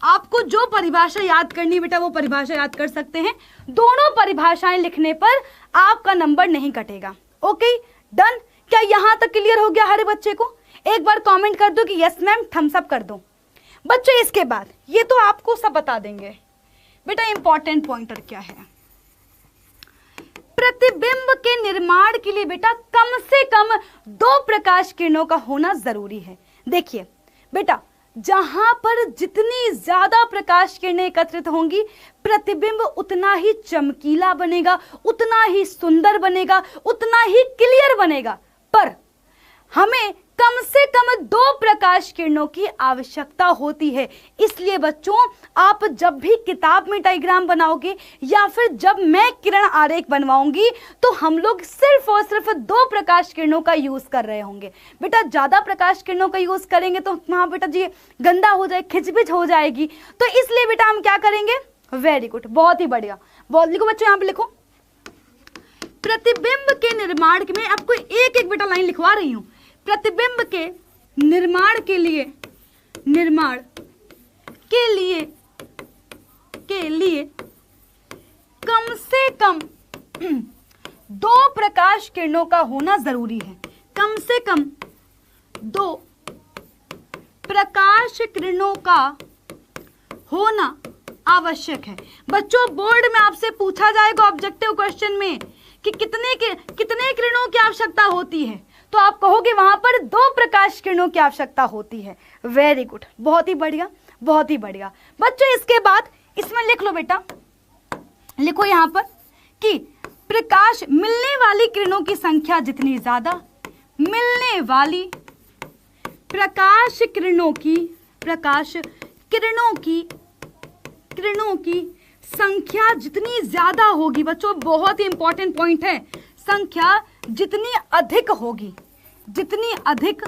आपको जो परिभाषा याद करनी बेटा वो परिभाषा याद कर सकते हैं। दोनों परिभाषाएं लिखने पर आपका नंबर नहीं कटेगा। Okay done. क्या यहां तक क्लियर हो गया हर बच्चे को? एक बार कमेंट कर दो कि यस मैम, थम्स अप कर दो। बच्चों इसके बाद ये तो आपको सब बता देंगे बेटा इंपॉर्टेंट पॉइंटर क्या है। प्रतिबिंब के निर्माण के लिए बेटा कम से कम 2 प्रकाश किरणों का होना जरूरी है। देखिए बेटा जहां पर जितनी ज्यादा प्रकाश किरणें एकत्रित होंगी प्रतिबिंब उतना ही चमकीला बनेगा, उतना ही सुंदर बनेगा, उतना ही क्लियर बनेगा। पर हमें कम से कम 2 प्रकाश किरणों की आवश्यकता होती है। इसलिए बच्चों आप जब भी किताब में डायग्राम बनाओगे या फिर जब मैं किरण आरेख बनवाऊंगी तो हम लोग सिर्फ और सिर्फ 2 प्रकाश किरणों का यूज कर रहे होंगे। बेटा ज्यादा प्रकाश किरणों का यूज करेंगे तो वहां बेटा जी गंदा हो जाए, खिचबिच हो जाएगी। तो इसलिए बेटा हम क्या करेंगे? वेरी गुड, बहुत ही बढ़िया। बहुत लिखो बच्चों, यहाँ पे लिखो प्रतिबिंब के निर्माण के, मैं आपको एक एक बेटा लाइन लिखवा रही हूं। प्रतिबिंब के निर्माण के लिए कम से कम 2 प्रकाश किरणों का होना जरूरी है। कम से कम 2 प्रकाश किरणों का होना आवश्यक है। बच्चों बोर्ड में आपसे पूछा जाएगा ऑब्जेक्टिव क्वेश्चन में कि कितने किरणों की आवश्यकता होती है, तो आप कहोगे वहां पर 2 प्रकाश किरणों की आवश्यकता होती है। वेरी गुड, बहुत ही बढ़िया, बहुत ही बढ़िया। बच्चों इसके बाद इसमें लिख लो बेटा, लिखो यहां पर कि प्रकाश मिलने वाली किरणों की संख्या जितनी ज्यादा, मिलने वाली प्रकाश किरणों की संख्या जितनी ज्यादा होगी, बच्चों बहुत ही इंपॉर्टेंट पॉइंट है, संख्या जितनी अधिक होगी, जितनी अधिक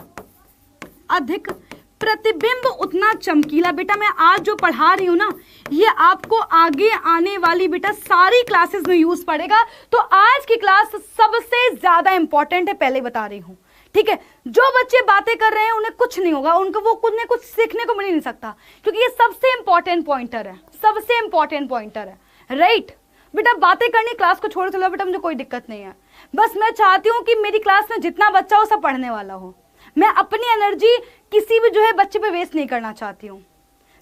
प्रतिबिंब उतना चमकीला। बेटा मैं आज जो पढ़ा रही हूं ना ये आपको आगे आने वाली बेटा सारी क्लासेस में यूज पड़ेगा। तो आज की क्लास सबसे ज्यादा इंपॉर्टेंट है, पहले बता रही हूं, ठीक है। जो बच्चे बातें कर रहे हैं उन्हें कुछ नहीं होगा, उनको वो कुछ न कुछ सीखने को मिल ही नहीं सकता, क्योंकि ये सबसे इंपॉर्टेंट पॉइंटर है, सबसे इंपॉर्टेंट पॉइंटर है। राइट बेटा बातें करनी, क्लास को छोड़ चलो बेटा, मुझे कोई दिक्कत नहीं है। बस मैं चाहती हूँ कि मेरी क्लास में जितना बच्चा हो सब पढ़ने वाला हो। मैं अपनी एनर्जी किसी भी जो है बच्चे पे वेस्ट नहीं करना चाहती हूँ।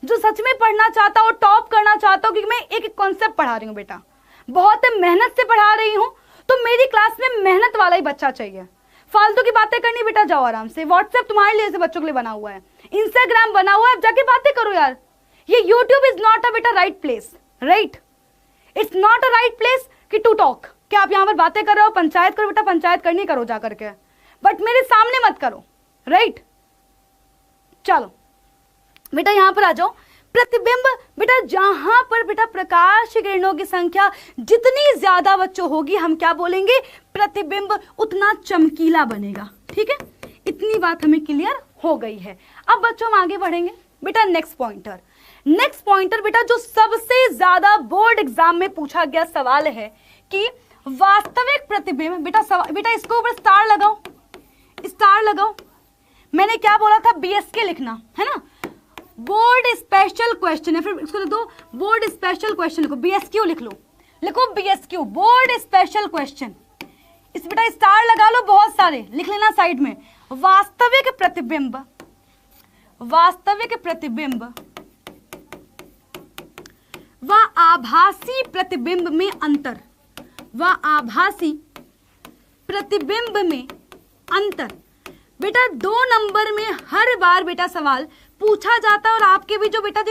जो सच में पढ़ना चाहता हो, टॉप करना चाहता हूँ, क्योंकि मैं एक एक कॉन्सेप्ट पढ़ा रही हूँ बेटा, बहुत मेहनत से पढ़ा रही हूँ, तो मेरी क्लास में मेहनत वाला ही बच्चा चाहिए। फालतू की बातें करनी बेटा जाओ आराम से। व्हाट्सएप तुम्हारे लिए, बच्चों के लिए बना हुआ है, इंस्टाग्राम बना हुआ है, अब जाके बातें करो यार। ये यूट्यूब इज नॉट अ बेटा right place, right, it's not a right place कि टू टॉक। क्या आप यहाँ पर बातें कर रहे हो? पंचायत करो बेटा, पंचायत करनी करो जा करके, बट मेरे सामने मत करो। राइट चलो बेटा यहाँ पर आ जाओ। प्रतिबिंब बेटा जहां पर बेटा प्रकाश किरणों की संख्या जितनी ज्यादा बच्चों होगी, हम क्या बोलेंगे? प्रतिबिंब उतना चमकीला बनेगा। ठीक है, इतनी बात हमें क्लियर हो गई है। अब बच्चों हम आगे बढ़ेंगे बेटा। नेक्स्ट पॉइंटर बेटा जो सबसे ज्यादा बोर्ड एग्जाम में पूछा गया सवाल है कि वास्तविक प्रतिबिंब, बेटा इसको ऊपर स्टार लगाओ। मैंने क्या बोला था? बीएसके लिखना है ना, बोर्ड स्पेशल क्वेश्चन है, फिर इसको लिख दो बोर्ड स्पेशल क्वेश्चन, लिखो बीएसक्यू, लिखो बीएसक्यू, बोर्ड स्पेशल क्वेश्चन। इस बेटा स्टार लगा लो, बहुत सारे लिख लेना साइड में। वास्तविक प्रतिबिंब, वास्तविक प्रतिबिंब व आभासी प्रतिबिंब में अंतर, व आभासी प्रतिबिंब में अंतर। बेटा 2 नंबर में हर बार बेटा सवाल पूछा जाता है और आपके भी जो बेटा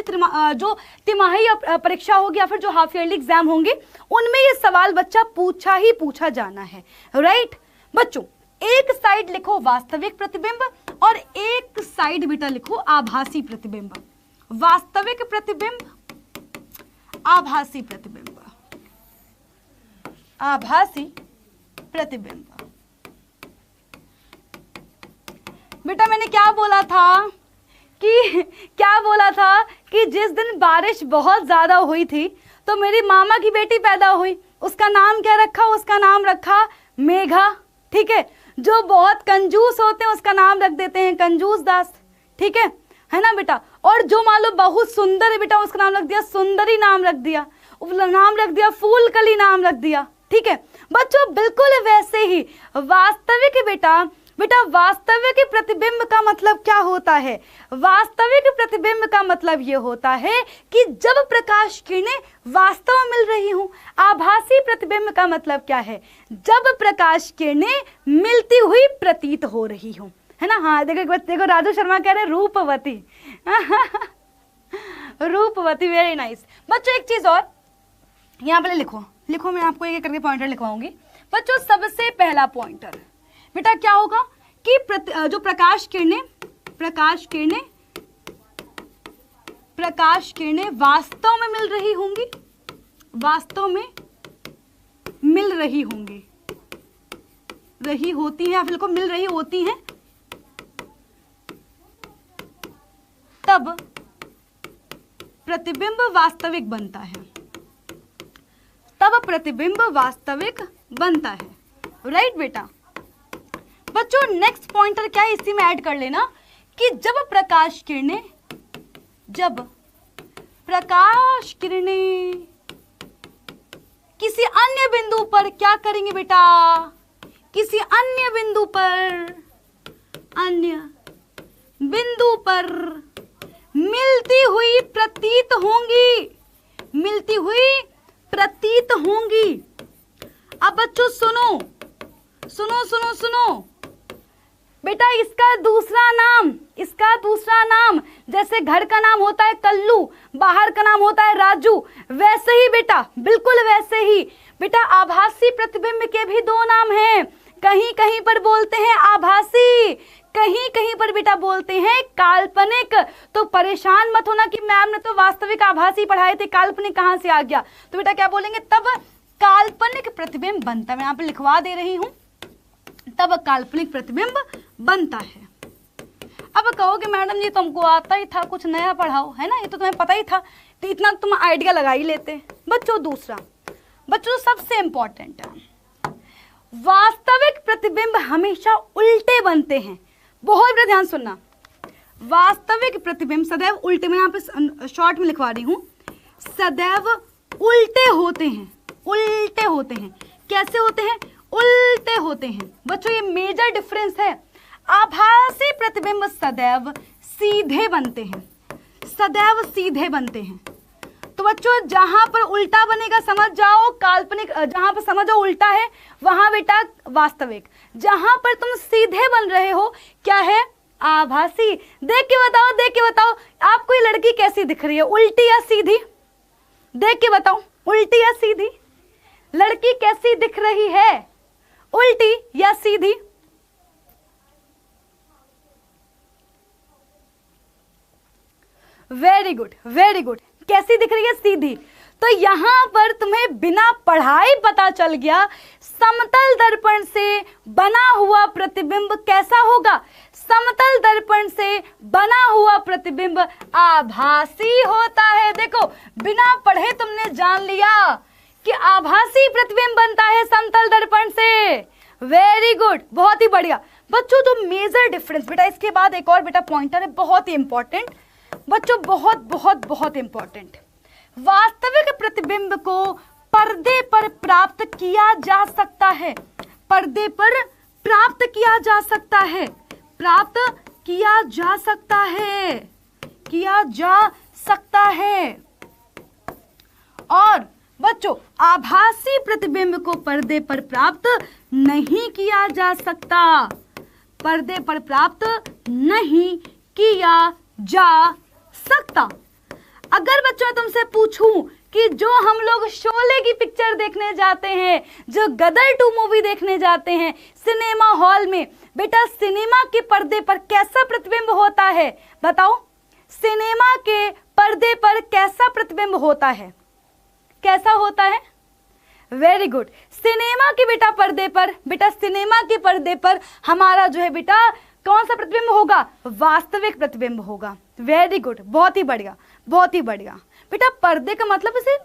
जो तिमाही परीक्षा होगी या फिर जो हाफ ईयरली एग्जाम होंगे उनमें ये सवाल बच्चा पूछा जाना है। राइट बच्चों, एक साइड लिखो वास्तविक प्रतिबिंब और एक साइड बेटा लिखो आभासी प्रतिबिंब। वास्तविक प्रतिबिंब, आभासी प्रतिबिंब, आभासी प्रतिबिंब। बेटा मैंने क्या बोला था कि जिस दिन बारिश बहुत ज्यादा हुई थी तो मेरी मामा की बेटी पैदा हुई, उसका नाम क्या रखा? उसका नाम रखा मेघा। ठीक है, जो बहुत कंजूस होते हैं उसका नाम रख देते हैं कंजूस दास। ठीक है ना बेटा। और जो मान लो बहुत सुंदर है बेटा उसका नाम रख दिया सुंदरी, नाम रख दिया फूलकली, नाम रख दिया। ठीक है बच्चों, बिल्कुल वैसे ही वास्तविक बेटा वास्तविक प्रतिबिंब का मतलब क्या होता है? वास्तविक प्रतिबिंब का मतलब ये होता है कि जब प्रकाश किरणें वास्तव में मिल रही हूं। आभासी प्रतिबिंब का मतलब क्या है? जब प्रकाश किरणें मिलती हुई प्रतीत हो रही हूं, है ना। हाँ देखो राजू शर्मा कह रहे रूपवती रूपवती, वेरी नाइस। बच्चों एक चीज और यहाँ पे लिखो मैं आपको एक करके पॉइंटर लिखवाऊंगी। बच्चों सबसे पहला पॉइंटर बेटा क्या होगा कि जो प्रकाश किरणें वास्तव में मिल रही होंगी, रही होती हैं या फिर को मिल रही होती हैं, तब प्रतिबिंब वास्तविक बनता है। राइट बेटा। बच्चों नेक्स्ट पॉइंटर क्या है, इसी में ऐड कर लेना कि जब प्रकाश किरणें किसी अन्य बिंदु पर क्या करेंगे बेटा? किसी अन्य बिंदु पर मिलती हुई प्रतीत होंगी। अब बच्चों सुनो बेटा, इसका दूसरा नाम जैसे घर का नाम होता है कल्लू, बाहर का नाम होता है राजू, वैसे ही बेटा, बिल्कुल वैसे ही बेटा आभासी प्रतिबिंब के भी 2 नाम हैं। कहीं कहीं पर बोलते हैं आभासी, कहीं कहीं पर बेटा बोलते हैं काल्पनिक। तो परेशान मत होना कि मैम ने तो वास्तविक आभासी पढ़ाए थे, काल्पनिक कहां से आ गया। तो बेटा क्या बोलेंगे, तब काल्पनिक प्रतिबिंब बनता है। मैं यहाँ पे लिखवा दे रही हूं, तब काल्पनिक प्रतिबिंब बनता है। अब कहोगे मैडम जी तुमको आता ही था, कुछ नया पढ़ाओ, है ना, ये तो तुम्हें पता ही था, तो इतना तुम आइडिया लगा ही लेते। बच्चों सबसे इंपॉर्टेंट है, वास्तविक प्रतिबिंब हमेशा उल्टे बनते हैं। बहुत बड़ा ध्यान सुनना, वास्तविक प्रतिबिंब सदैव उल्टे, मैं यहाँ पे शॉर्ट में लिखवा रही हूँ, सदैव उल्टे होते हैं। कैसे होते हैं? उल्टे होते हैं। बच्चों ये मेजर डिफरेंस है। आभासी प्रतिबिंब सदैव सीधे बनते हैं। तो बच्चों जहां पर उल्टा बनेगा समझ जाओ काल्पनिक, जहां पर समझो उल्टा है वहां बेटा वास्तविक, जहां पर तुम सीधे बन रहे हो क्या है? आभासी। देख के बताओ आपको ये लड़की कैसी दिख रही है, उल्टी या सीधी? देख के बताओ, उल्टी या सीधी? लड़की कैसी दिख रही है, उल्टी या सीधी? Very good. कैसी दिख रही है? सीधी। तो यहां पर तुम्हें बिना पढ़ाई पता चल गया समतल दर्पण से बना हुआ प्रतिबिंब कैसा होगा? समतल दर्पण से बना हुआ प्रतिबिंब आभासी होता है। देखो बिना पढ़े तुमने जान लिया कि आभासी प्रतिबिंब बनता है समतल दर्पण से। वेरी गुड, बहुत ही बढ़िया। बच्चों जो मेजर डिफरेंस बेटा, इसके बाद एक और बेटा पॉइंटर है बहुत ही इंपॉर्टेंट बच्चों, बहुत इंपॉर्टेंट। वास्तविक प्रतिबिंब को पर्दे पर प्राप्त किया जा सकता है। प्राप्त किया जा सकता है, किया जा सकता है। और बच्चों आभासी प्रतिबिंब को पर्दे पर प्राप्त नहीं किया जा सकता, पर्दे पर प्राप्त नहीं किया जा सकता। अगर बच्चों मैं तुमसे पूछूं कि जो हम लोग शोले की पिक्चर देखने जाते हैं, जो गदर 2 मूवी देखने जाते हैं सिनेमा हॉल में, बेटा सिनेमा के पर्दे पर कैसा प्रतिबिंब होता है? बताओ, सिनेमा के पर्दे पर कैसा प्रतिबिंब होता है? कैसा होता है? Very good. सिनेमा के बेटा पर्दे पर, बेटा सिनेमा के पर्दे पर हमारा जो है बेटा कौन सा प्रतिबिंब होगा? वास्तविक प्रतिबिंब होगा। वेरी गुड, बहुत ही बढ़िया, बहुत ही बढ़िया। बेटा पर्दे का मतलब इसे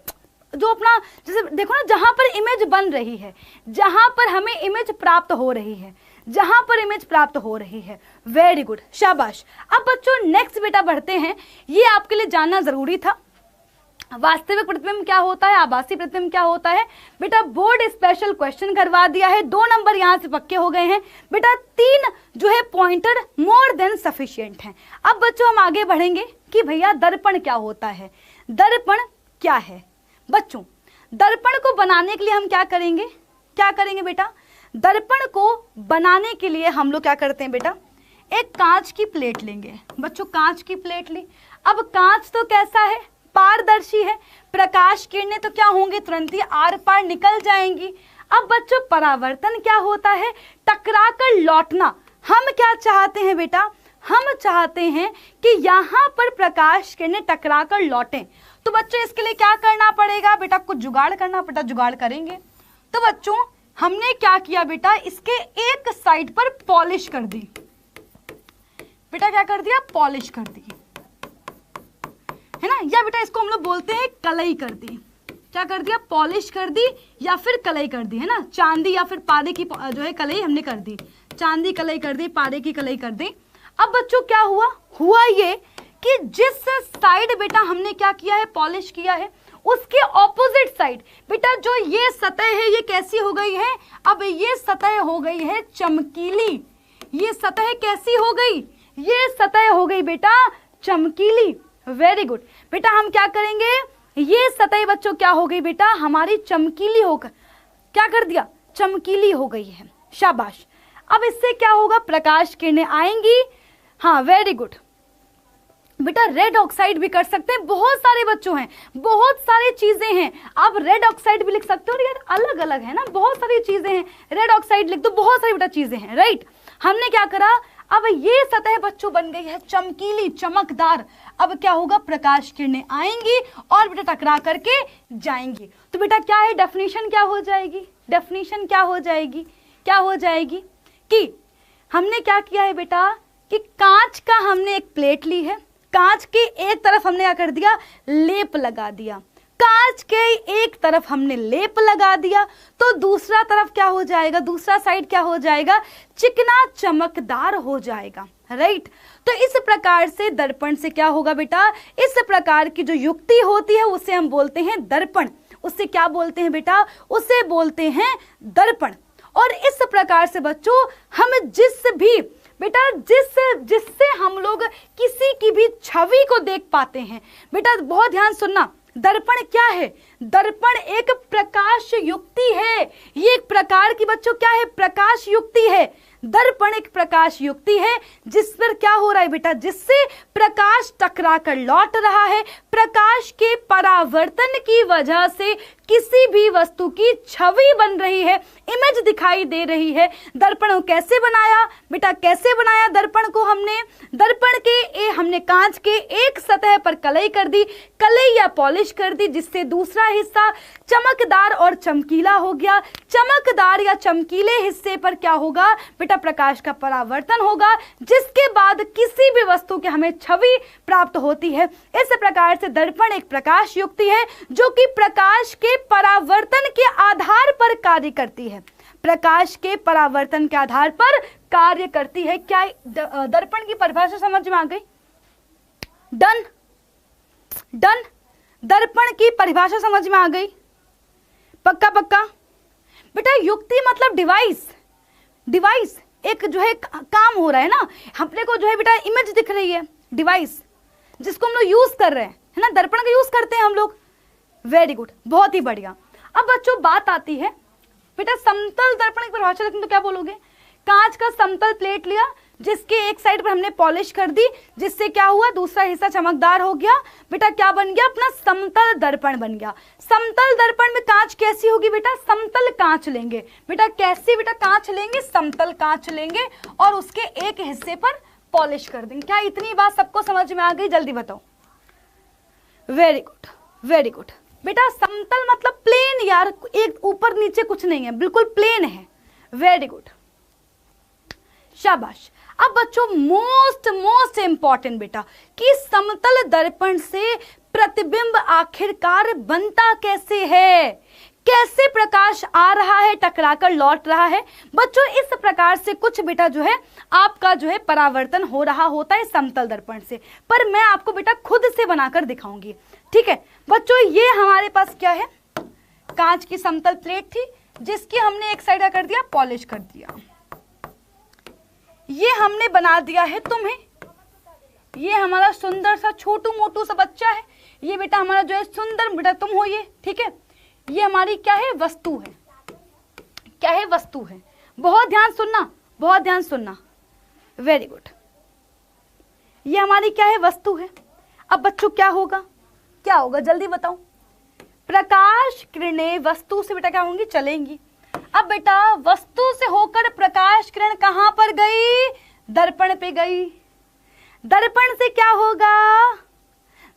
जो अपना, जैसे देखो ना, जहां पर इमेज बन रही है, जहां पर हमें इमेज प्राप्त हो रही है, जहां पर इमेज प्राप्त हो रही है। वेरी गुड, शाबाश। अब बच्चों नेक्स्ट बेटा बढ़ते हैं, ये आपके लिए जानना जरूरी था। वास्तविक प्रतिबिंब क्या होता है, आभासी प्रतिबिंब क्या होता है? बेटा बोर्ड स्पेशल क्वेश्चन करवा दिया है, 2 नंबर यहां से पक्के हो गए हैं। बेटा 3 जो है पॉइंटर मोर देन सफिशिएंट हैं। अब बच्चों हम आगे बढ़ेंगे कि भैया दर्पण क्या होता है, दर्पण क्या है? बच्चों दर्पण को बनाने के लिए हम क्या करेंगे, क्या करेंगे बेटा? दर्पण को बनाने के लिए हम लोग क्या करते हैं बेटा? एक कांच की प्लेट लेंगे। बच्चों कांच की प्लेट ली। अब कांच तो कैसा है? पारदर्शी है। प्रकाश किरणें तो क्या होंगी? तुरंत ही आर पार निकल जाएंगी। अब बच्चों परावर्तन क्या होता है? टकरा कर लौटना। हम क्या चाहते हैं बेटा? हम चाहते हैं कि यहाँ पर प्रकाश किरणें टकरा कर लौटें। तो बच्चों इसके लिए क्या करना पड़ेगा? बेटा कुछ जुगाड़ करना पड़ता, जुगाड़ करेंगे। तो बच्चों हमने क्या किया बेटा? इसके एक साइड पर पॉलिश कर दी। बेटा क्या कर दिया? पॉलिश कर दी, है ना? या बेटा इसको हम लोग बोलते हैं कलई कर दी। क्या कर दिया? पॉलिश कर दी या फिर कलई कर दी, है ना? चांदी या फिर पारे की जो है कलई हमने कर दी, चांदी कलई कर दी, पारे की कलई कर दी। अब बच्चों क्या हुआ? हुआ ये कि जिस साइड बेटा हमने क्या किया है? पॉलिश किया है, उसके ऑपोजिट साइड बेटा जो ये सतह है ये कैसी हो गई है? अब ये सतह हो गई है चमकीली। ये सतह कैसी हो गई? ये सतह हो गई बेटा चमकीली। Very good. बेटा हम क्या करेंगे? ये सतह बच्चों क्या हो गई बेटा? हमारी चमकीली होकर क्या कर दिया? चमकीली हो गई है। शाबाश। अब इससे क्या होगा? प्रकाश किरणें आएंगी। हाँ वेरी गुड बेटा। रेड ऑक्साइड भी कर सकते हैं, बहुत सारे बच्चों हैं, बहुत सारी चीजें हैं। आप रेड ऑक्साइड भी लिख सकते हो यार, अलग अलग है ना, बहुत सारी चीजें हैं। रेड ऑक्साइड लिख दो, बहुत सारी बेटा चीजें हैं, राइट। हमने क्या करा? अब ये सतह बच्चों बन गई है चमकीली, चमकदार। अब क्या होगा? प्रकाश किरणें आएंगी और बेटा टकरा करके जाएंगी। तो बेटा क्या है? डेफिनेशन क्या हो जाएगी? डेफिनेशन क्या हो जाएगी? क्या हो जाएगी कि हमने क्या किया है बेटा कि कांच का हमने एक प्लेट ली है, कांच के एक तरफ हमने क्या कर दिया? लेप लगा दिया। कांच के एक तरफ हमने लेप लगा दिया तो दूसरा तरफ क्या हो जाएगा? दूसरा साइड क्या हो जाएगा? चिकना चमकदार हो जाएगा, राइट। तो इस प्रकार से दर्पण से क्या होगा बेटा? इस प्रकार की जो युक्ति होती है उसे हम बोलते हैं दर्पण। उसे क्या बोलते हैं बेटा? उसे बोलते हैं दर्पण। और इस प्रकार से बच्चों हम जिस भी बेटा जिससे हम लोग किसी की भी छवि को देख पाते हैं। बेटा बहुत ध्यान सुनना, दर्पण क्या है? दर्पण एक प्रकाश युक्ति है। ये एक प्रकार की बच्चों क्या है? प्रकाश युक्ति है। दर्पण एक प्रकाश युक्ति है जिस पर क्या हो रहा है बेटा? जिससे प्रकाश टकरा कर लौट रहा है। प्रकाश के परावर्तन की वजह से किसी भी वस्तु की छवि बन रही है, इमेज दिखाई दे रही है। दर्पण को कैसे बनाया बेटा? कैसे बनाया दर्पण को? हमने दर्पण के हमने कांच के एक सतह पर कलई कर दी, कलई या पॉलिश कर दी, जिससे दूसरा हिस्सा चमकदार और चमकीला हो गया। चमकदार या चमकीले हिस्से पर क्या होगा बेटा? प्रकाश का परावर्तन होगा, जिसके बाद किसी भी वस्तु की हमें छवि प्राप्त होती है। इस प्रकार से दर्पण एक प्रकाश युक्ति है जो कि प्रकाश के परावर्तन के आधार पर कार्य करती है। प्रकाश के परावर्तन के आधार पर कार्य करती है। क्या दर्पण की परिभाषा समझ में आ गई? Done done. दर्पण की परिभाषा समझ में आ गई? पक्का पक्का बेटा। युक्ति मतलब डिवाइस, डिवाइस एक जो है काम हो रहा है ना, अपने को जो है बेटा इमेज दिख रही है, डिवाइस जिसको हम लोग यूज कर रहे हैं, है ना, दर्पण का यूज करते हैं हम लोग। वेरी गुड, बहुत ही बढ़िया। अब बच्चों बात आती है बेटा समतल दर्पण की परिभाषा लिखें तो क्या बोलोगे? कांच का समतल प्लेट लिया, जिसके एक साइड पर हमने पॉलिश कर दी, जिससे क्या हुआ, दूसरा हिस्सा चमकदार हो गया। बेटा क्या बन गया? अपना समतल दर्पण बन गया। समतल दर्पण में कांच कैसी होगी बेटा? समतल कांच लेंगे। बेटा कैसी? बेटा कांच लेंगे, समतल कांच लेंगे और उसके एक हिस्से पर पॉलिश कर देंगे। क्या इतनी बात सबको समझ में आ गई? जल्दी बताओ। Very good, very good. बेटा समतल मतलब प्लेन यार, एक ऊपर नीचे कुछ नहीं है, बिल्कुल प्लेन है। वेरी गुड, शाबाश। अब बच्चों मोस्ट इंपॉर्टेंट बेटा कि समतल दर्पण से प्रतिबिंब आखिरकार बनता कैसे है, कैसे प्रकाश आ रहा है, टकराकर लौट रहा है। बच्चों इस प्रकार से कुछ बेटा जो है आपका जो है परावर्तन हो रहा होता है समतल दर्पण से, पर मैं आपको बेटा खुद से बनाकर दिखाऊंगी। ठीक है बच्चों, ये हमारे पास क्या है? कांच की समतल प्लेट थी, जिसकी हमने एक साइड कर दिया, पॉलिश कर दिया। ये हमने बना दिया है तुम्हें, ये हमारा सुंदर सा छोटू मोटू सा बच्चा है, ये बेटा हमारा जो है सुंदर बेटा तुम हो ये। ठीक है, ये हमारी क्या है? वस्तु है। क्या है? वस्तु है। बहुत ध्यान सुनना, बहुत ध्यान सुनना। वेरी गुड, ये हमारी क्या है? वस्तु है। अब बच्चों क्या होगा? क्या होगा जल्दी बताओ? प्रकाश किरणें वस्तु से बेटा क्या होंगी? चलेंगी। अब बेटा वस्तु से होकर प्रकाश किरण कहां पर गई? दर्पण पे गई। दर्पण से क्या होगा?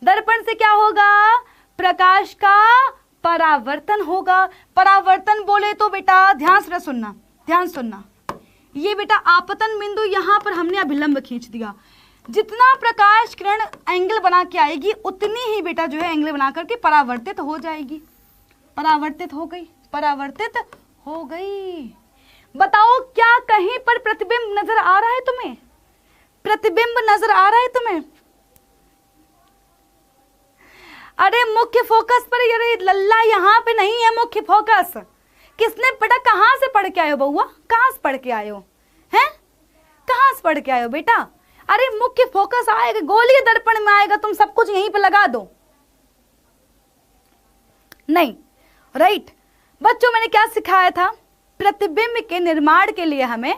दर्पण से क्या होगा? प्रकाश का परावर्तन होगा। परावर्तन बोले तो बेटा ध्यान से सुनना, ध्यान सुनना। ये बेटा आपतन बिंदु यहां पर हमने अभिलंब खींच दिया। जितना प्रकाश किरण एंगल बना के आएगी उतनी ही बेटा जो है एंगल बना करके परावर्तित हो जाएगी। परावर्तित हो गई, परावर्तित हो गई। बताओ क्या कहीं पर प्रतिबिंब नजर आ रहा है तुम्हें? प्रतिबिंब नजर आ रहा है तुम्हें? अरे मुख्य फोकस पर, ये लल्ला यहाँ पे नहीं है मुख्य फोकस। किसने बेटा कहां से पढ़ के आए हो बउआ? कहां से पढ़ के आए हो? हैं? कहां से पढ़ के आए हो बेटा? अरे मुख्य फोकस आएगा, गोलीय दर्पण में आएगा, तुम सब कुछ यहीं पे लगा दो। नहीं, राइट। बच्चों मैंने क्या सिखाया था? प्रतिबिंब के निर्माण के लिए हमें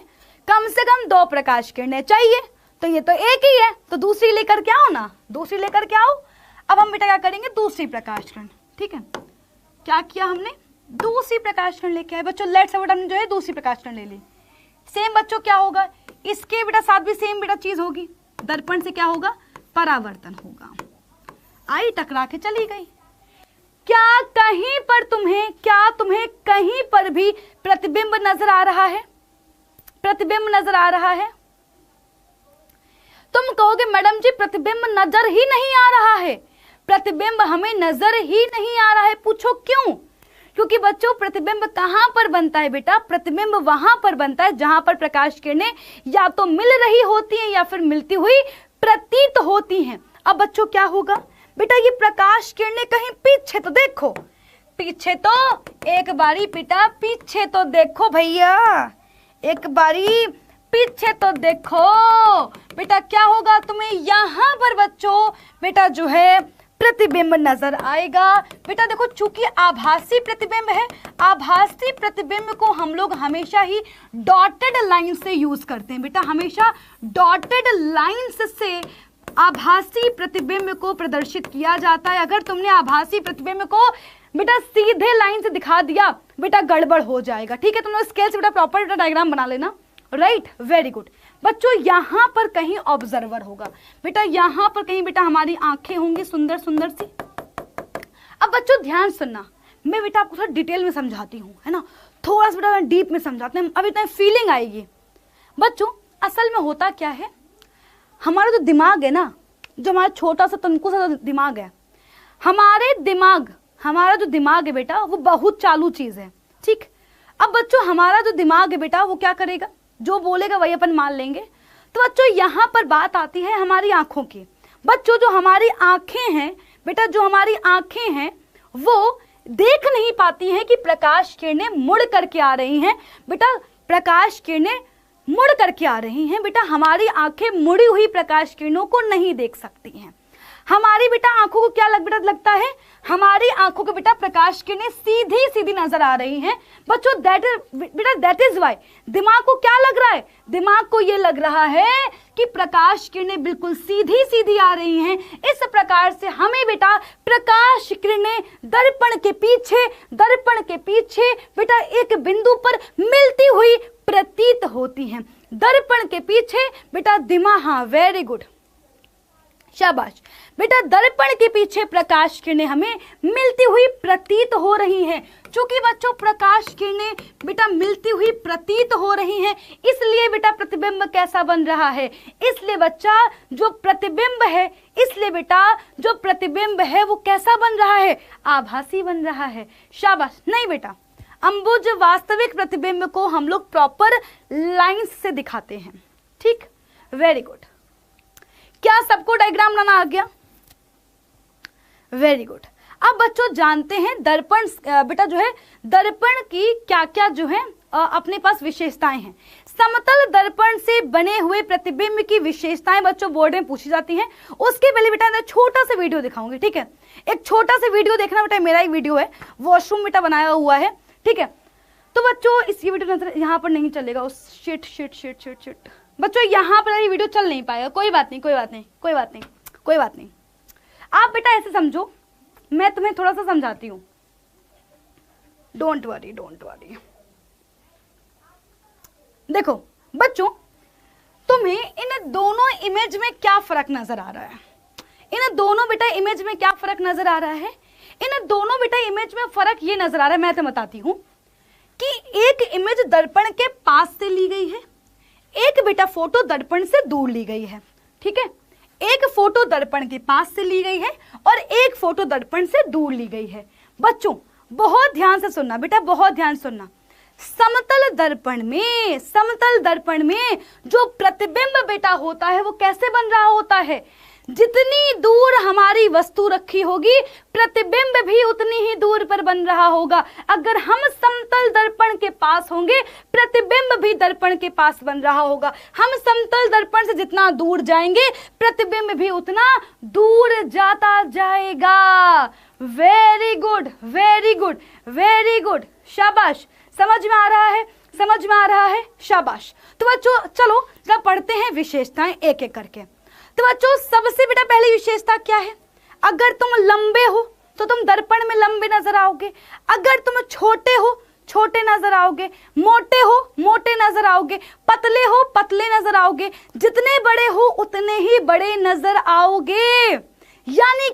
कम से कम 2 प्रकाश किरणें चाहिए, तो ये तो एक ही है, तो दूसरी लेकर के आओ ना, दूसरी लेकर के आओ। अब हम बेटा क्या करेंगे? दूसरी प्रकाश किरण। ठीक है, क्या किया हमने? दूसरी प्रकाश किरण लेके आए। बच्चों लेट्स सपोज हमने जो है दूसरी प्रकाश किरण ले ली। सेम बच्चों क्या होगा? इसके बेटा साथ भी सेम बेटा चीज होगी। दर्पण से क्या होगा? परावर्तन होगा। आई टकरा के चली गई। क्या कहीं पर तुम्हें कहीं पर भी प्रतिबिंब नजर आ रहा है? प्रतिबिंब नजर आ रहा है? तुम कहोगे मैडम जी प्रतिबिंब नजर ही नहीं आ रहा है, प्रतिबिंब हमें नजर ही नहीं आ रहा है। पूछो क्यों? क्योंकि बच्चों प्रतिबिंब कहां पर बनता है बेटा? प्रतिबिंब वहां पर बनता है जहां पर प्रकाश किरणें या तो मिल रही होती हैं या फिर मिलती हुई प्रतीत होती हैं। अब बच्चों क्या होगा बेटा? ये प्रकाश किरणें कहीं पीछे तो देखो, पीछे तो एक बारी बेटा पीछे तो देखो भैया, एक बारी पीछे तो देखो बेटा। क्या होगा तुम्हें? यहां पर बच्चों बेटा जो है प्रतिबिंब नजर आएगा। बेटा देखो चूंकि आभासी प्रतिबिंब है, आभासी प्रतिबिंब को हम लोग हमेशा ही डॉटेड लाइन से यूज करते हैं बेटा, हमेशा डॉटेड लाइंस से आभासी प्रतिबिंब को प्रदर्शित किया जाता है। अगर तुमने आभासी प्रतिबिंब को बेटा सीधे लाइन से दिखा दिया बेटा गड़बड़ हो जाएगा। ठीक है, तुम लोग स्केल से बेटा प्रॉपर डायग्राम बना लेना। Right, very good. बच्चों यहां पर कहीं ऑब्जर्वर होगा बेटा, यहां पर कहीं बेटा हमारी आंखें होंगी सुंदर सुंदर सी। अब बच्चों ध्यान सुनना, मैं बेटा आपको थोड़ा डिटेल में समझाती हूँ, है ना, थोड़ा सा बेटा डीप में समझाते हैं, अभी तो फीलिंग आएगी। बच्चों असल में होता क्या है, हमारा जो दिमाग है ना, जो हमारा छोटा सा तनकू सा दिमाग है, हमारा जो दिमाग है बेटा वो बहुत चालू चीज है। ठीक, अब बच्चों हमारा जो दिमाग है बेटा वो क्या करेगा? जो बोलेगा वही अपन मान लेंगे। तो बच्चों यहाँ पर बात आती है हमारी आंखों की। बच्चों जो हमारी आंखें हैं बेटा, जो हमारी आंखें हैं वो देख नहीं पाती हैं कि प्रकाश किरणें मुड़ करके आ रही हैं बेटा। प्रकाश किरणें मुड़ करके आ रही हैं। बेटा हमारी आंखें मुड़ी हुई प्रकाश किरणों को नहीं देख सकती हैं। हमारी बेटा आंखों को क्या लगता है, हमारी आंखों को बेटा प्रकाश किरणें सीधी सीधी नजर आ रही हैं। बच्चों दैट इज वाई दिमाग को क्या लग रहा है, दिमाग को ये लग रहा है कि प्रकाश किरणें बिल्कुल सीधी सीधी आ रही हैं। इस प्रकार से हमें बेटा प्रकाश किरणें दर्पण के पीछे बेटा एक बिंदु पर मिलती हुई प्रतीत होती हैं। दर्पण के पीछे बेटा दिमाग, हाँ वेरी गुड, शाबाश बेटा, दर्पण के पीछे प्रकाश किरणें हमें मिलती हुई प्रतीत हो रही हैं। चूंकि बच्चों प्रकाश किरणें बेटा मिलती हुई प्रतीत हो रही हैं, इसलिए बेटा प्रतिबिंब कैसा बन रहा है, इसलिए बच्चा जो प्रतिबिंब है वो कैसा बन रहा है, आभासी बन रहा है। शाबाश, नहीं बेटा अंबुज वास्तविक प्रतिबिंब को हम लोग प्रॉपर लाइंस से दिखाते हैं। ठीक, वेरी गुड। क्या सबको डायग्राम बनाना आ गया? Very good. अब बच्चों जानते हैं दर्पण बेटा जो है दर्पण की क्या क्या जो है अपने पास विशेषताएं हैं। समतल दर्पण से बने हुए प्रतिबिंब की विशेषताएं बच्चों बोर्ड में पूछी जाती हैं। उसके पहले बेटा छोटा सा वीडियो दिखाऊंगी, ठीक है? एक छोटा सा वीडियो देखना बेटा, मेरा ही वीडियो है, वॉशरूम बेटा बनाया हुआ है, ठीक है? तो बच्चों इस वीडियो नजर यहाँ पर नहीं चलेगा, उस शिट बच्चों यहाँ पर ये वीडियो चल नहीं पाएगा। कोई बात नहीं। आप बेटा ऐसे समझो, मैं तुम्हें थोड़ा सा समझाती हूँ, डोंट वरी। देखो बच्चों, तुम्हें इन दोनों इमेज में क्या फर्क नजर आ रहा है? इन दोनों बेटा इमेज में क्या फर्क नजर आ रहा है? इन दोनों बेटा इमेज में फर्क ये नजर आ रहा है, मैं तुम्हें बताती हूँ कि एक इमेज दर्पण के पास से ली गई है, एक बेटा फोटो दर्पण से दूर ली गई है। ठीक है, एक फोटो दर्पण के पास से ली गई है और एक फोटो दर्पण से दूर ली गई है। बच्चों बहुत ध्यान से सुनना बेटा, बहुत ध्यान से सुनना। समतल दर्पण में जो प्रतिबिंब बेटा होता है वो कैसे बन रहा होता है? जितनी दूर हमारी वस्तु रखी होगी प्रतिबिंब भी उतनी ही दूर पर बन रहा होगा। अगर हम समतल दर्पण के पास होंगे प्रतिबिंब भी दर्पण के पास बन रहा होगा। हम समतल दर्पण से जितना दूर जाएंगे प्रतिबिंब भी उतना दूर जाता जाएगा। वेरी गुड, शाबाश। समझ में आ रहा है, शाबाश। तो बच्चों चलो जब पढ़ते हैं विशेषताएं एक एक करके। तो बच्चों सबसे बेटा पहली विशेषता क्या है? अगर तुम लंबे हो तो तुम दर्पण में लंबे नजर आओगे, अगर तुम छोटे हो छोटे नजर आओगे, मोटे हो मोटे नजर आओगे, पतले हो पतले नजर आओगे, जितने बड़े हो उतने ही बड़े नजर आओगे। यानी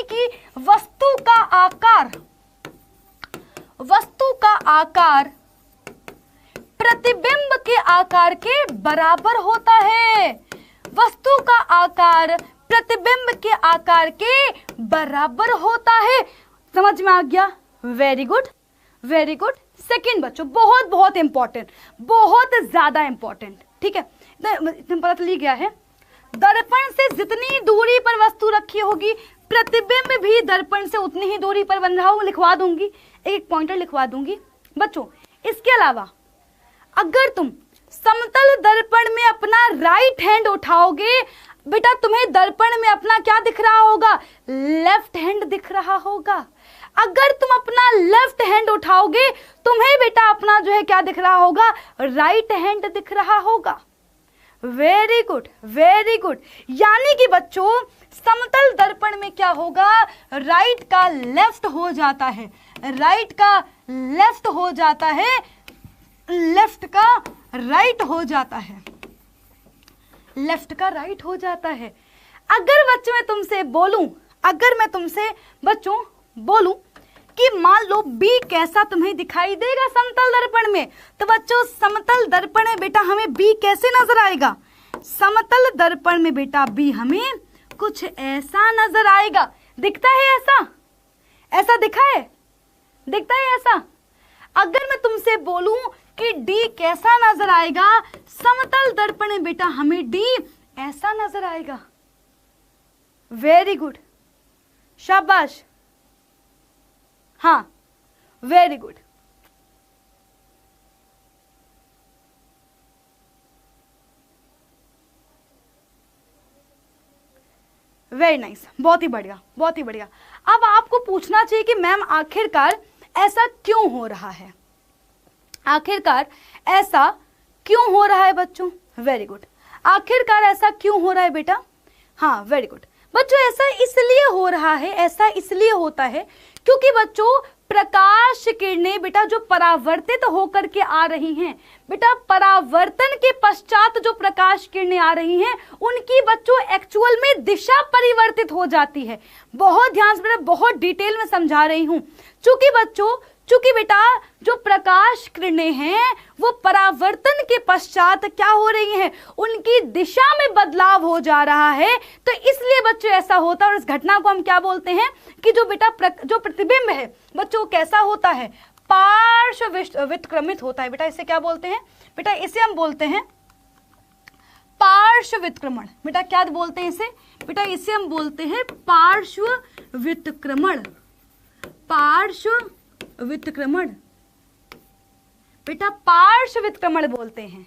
कि वस्तु का आकार प्रतिबिंब के आकार के बराबर होता है। वस्तु का आकार प्रतिबिंब के आकार के बराबर होता है। समझ में आ गया? Very good. सेकंड बच्चों बहुत इंपॉर्टेंट, बहुत ज्यादा इंपॉर्टेंट, ठीक है? पता चल गया है, दर्पण से जितनी दूरी पर वस्तु रखी होगी प्रतिबिंब भी दर्पण से उतनी ही दूरी पर बन रहा हो। लिखवा दूंगी, एक पॉइंटर लिखवा दूंगी बच्चों। इसके अलावा अगर तुम समतल दर्पण में अपना राइट हैंड उठाओगे बेटा तुम्हें दर्पण में अपना क्या दिख रहा होगा? लेफ्ट हैंड दिख रहा होगा। अगर तुम अपना लेफ्ट हैंड उठाओगे तुम्हें बेटा अपना जो है क्या दिख रहा होगा? राइट हैंड दिख रहा होगा। Very good. यानी कि बच्चों समतल दर्पण में क्या होगा? राइट का लेफ्ट हो जाता है, राइट का लेफ्ट हो जाता है, लेफ्ट का राइट हो जाता है, लेफ्ट का राइट हो जाता है। अगर बच्चों मैं तुमसे बोलूं, अगर मैं तुमसे बच्चों बोलूं कि मान लो बी कैसा तुम्हें दिखाई देगा समतल दर्पण में, तो बच्चों समतल दर्पण में बेटा हमें बी कैसे नजर आएगा? समतल दर्पण में बेटा बी हमें कुछ ऐसा नजर आएगा। दिखता है ऐसा दिखा है? दिखता है ऐसा? अगर मैं तुमसे बोलूं कि डी कैसा नजर आएगा समतल दर्पण में बेटा हमें डी ऐसा नजर आएगा। वेरी गुड, शाबाश, हाँ वेरी गुड। वेरी नाइस, बहुत ही बढ़िया, बहुत ही बढ़िया। अब आपको पूछना चाहिए कि मैम आखिरकार ऐसा क्यों हो रहा है, आखिरकार ऐसा क्यों हो रहा है बच्चों। वेरी गुड, आखिरकार ऐसा क्यों हो रहा है बेटा। हाँ वेरी गुड बच्चों, ऐसा इसलिए हो रहा है, ऐसा इसलिए होता है क्योंकि बच्चों प्रकाश किरणें बेटा जो परावर्तित होकर के आ रही हैं, बेटा परावर्तन के पश्चात जो प्रकाश किरणें आ रही हैं उनकी बच्चों एक्चुअल में दिशा परिवर्तित हो जाती है। बहुत ध्यान से बेटा, बहुत डिटेल में समझा रही हूं। चूंकि बेटा जो प्रकाश किरणें हैं वो परावर्तन के पश्चात क्या हो रही हैं, उनकी दिशा में बदलाव हो जा रहा है, तो इसलिए बच्चों ऐसा होता है। और इस घटना को हम क्या बोलते हैं कि जो बेटा जो प्रतिबिंब है बच्चों कैसा होता है, पार्श्व वितक्रमित होता है। बेटा इसे क्या बोलते हैं, बेटा इसे हम बोलते हैं पार्श्व वितक्रमण। बेटा क्या बोलते हैं इसे, बेटा इसे हम बोलते हैं पार्श्व वितक्रमण, पार्श्व वितक्रमण, बेटा पार्श्व वितक्रमण बोलते हैं।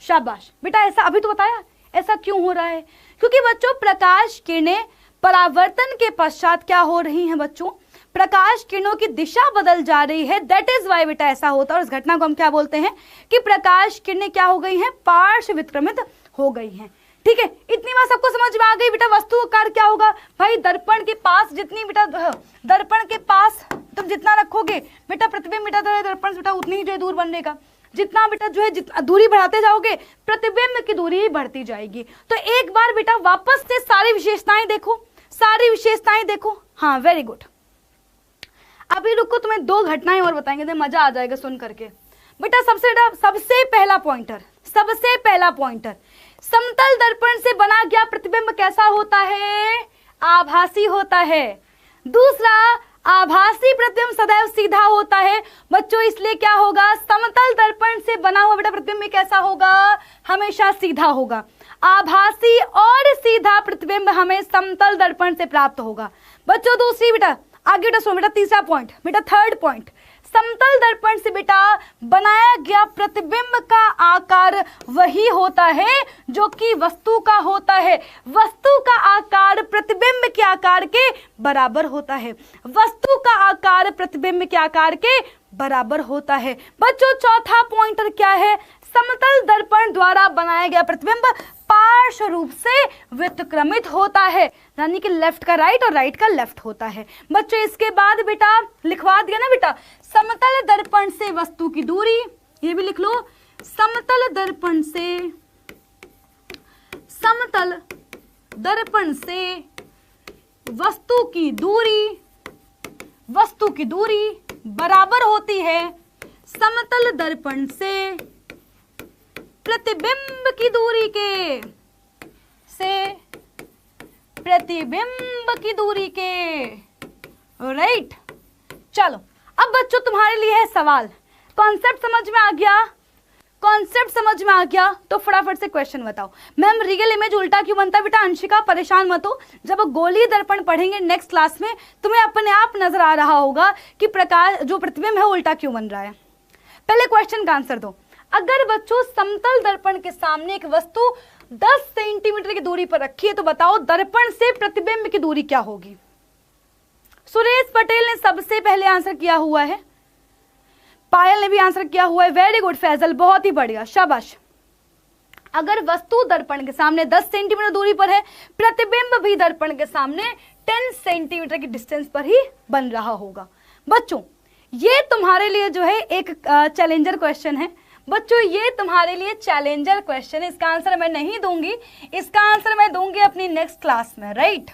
शाबाश बेटा, ऐसा अभी तो बताया ऐसा क्यों हो रहा है, क्योंकि बच्चों प्रकाश किरणें परावर्तन के पश्चात क्या हो रही हैं बच्चों, प्रकाश किरणों की दिशा बदल जा रही है। दैट इज वाई बेटा ऐसा होता है। और इस घटना को हम क्या बोलते हैं कि प्रकाश किरणें क्या हो गई हैं, पार्श्व वितक्रमित हो गई हैं। ठीक है, इतनी बात सबको समझ में आ गई। बेटा वस्तु का कार्य क्या होगा भाई, दर्पण के पास जितनी बेटा दर्पण के पास तुम जितना रखोगे बेटा प्रतिबिंब बेटा दर्पण से बेटा उतनी ही जो है दूर बनेगा। जितना बेटा जो है दूरी बढ़ाते जाओगे प्रतिबिंब की दूरी ही बढ़ती जाएगी। तो एक बार बेटा वापस से सारी विशेषताएं देखो, सारी विशेषताएं देखो। हाँ वेरी गुड, अभी रुको, तुम्हें दो घटनाएं और बताएंगे, तो मजा आ जाएगा सुन करके। बेटा सबसे पहला पॉइंटर, समतल दर्पण से बना गया प्रतिबिंब कैसा होता है, आभासी होता है। दूसरा, आभासी प्रतिबिंब सदैव सीधा होता है बच्चों, इसलिए क्या होगा, समतल दर्पण से बना हुआ बेटा प्रतिबिंब कैसा होगा, हमेशा सीधा होगा। आभासी और सीधा प्रतिबिंब हमें समतल दर्पण से प्राप्त होगा बच्चों। दूसरी बेटा आगे बेटा सुनो, बेटा तीसरा पॉइंट, बेटा थर्ड पॉइंट, समतल दर्पण से बेटा बनाया गया प्रतिबिंब का आकार वही होता है जो कि वस्तु का होता है। वस्तु का आकार प्रतिबिंब के आकार के बराबर होता है, वस्तु का आकार प्रतिबिंब के आकार के बराबर होता है। बच्चों चौथा पॉइंटर क्या है, समतल दर्पण द्वारा बनाया गया प्रतिबिंब पार्श्व रूप से वितक्रमित होता है, यानी कि लेफ्ट का राइट और राइट का लेफ्ट होता है। बच्चों इसके बाद बेटा लिखवा दिया ना बेटा, समतल दर्पण से वस्तु की दूरी, ये भी लिख लो, समतल दर्पण से वस्तु की दूरी बराबर होती है समतल दर्पण से प्रतिबिंब की दूरी के, राइट। चलो अब बच्चों तुम्हारे लिए है सवाल, कॉन्सेप्ट समझ में आ गया, तो फटाफट से क्वेश्चन बताओ। मैम रियल इमेज उल्टा क्यों बनता है, बेटा अंशिका परेशान मत हो, जब गोलीय दर्पण पढ़ेंगे नेक्स्ट क्लास में तुम्हें अपने आप नजर आ रहा होगा कि प्रकाश जो प्रतिबिंब है उल्टा क्यों बन रहा है। पहले क्वेश्चन का आंसर दो। अगर बच्चों समतल दर्पण के सामने एक वस्तु 10 सेंटीमीटर की दूरी पर रखी है, तो बताओ दर्पण से प्रतिबिंब की दूरी क्या होगी। सुरेश पटेल ने सबसे पहले आंसर किया हुआ है, पायल ने भी आंसर किया हुआ है, वेरी गुड फैजल, बहुत ही बढ़िया, शाबाश। अगर वस्तु दर्पण के सामने 10 सेंटीमीटर दूरी पर है, प्रतिबिंब भी दर्पण के सामने 10 सेंटीमीटर की डिस्टेंस पर ही बन रहा होगा। बच्चों ये तुम्हारे लिए जो है एक चैलेंजर क्वेश्चन है बच्चों, ये तुम्हारे लिए चैलेंजर क्वेश्चन है। इसका आंसर मैं नहीं दूंगी, इसका आंसर मैं दूंगी अपनी नेक्स्ट क्लास में, right.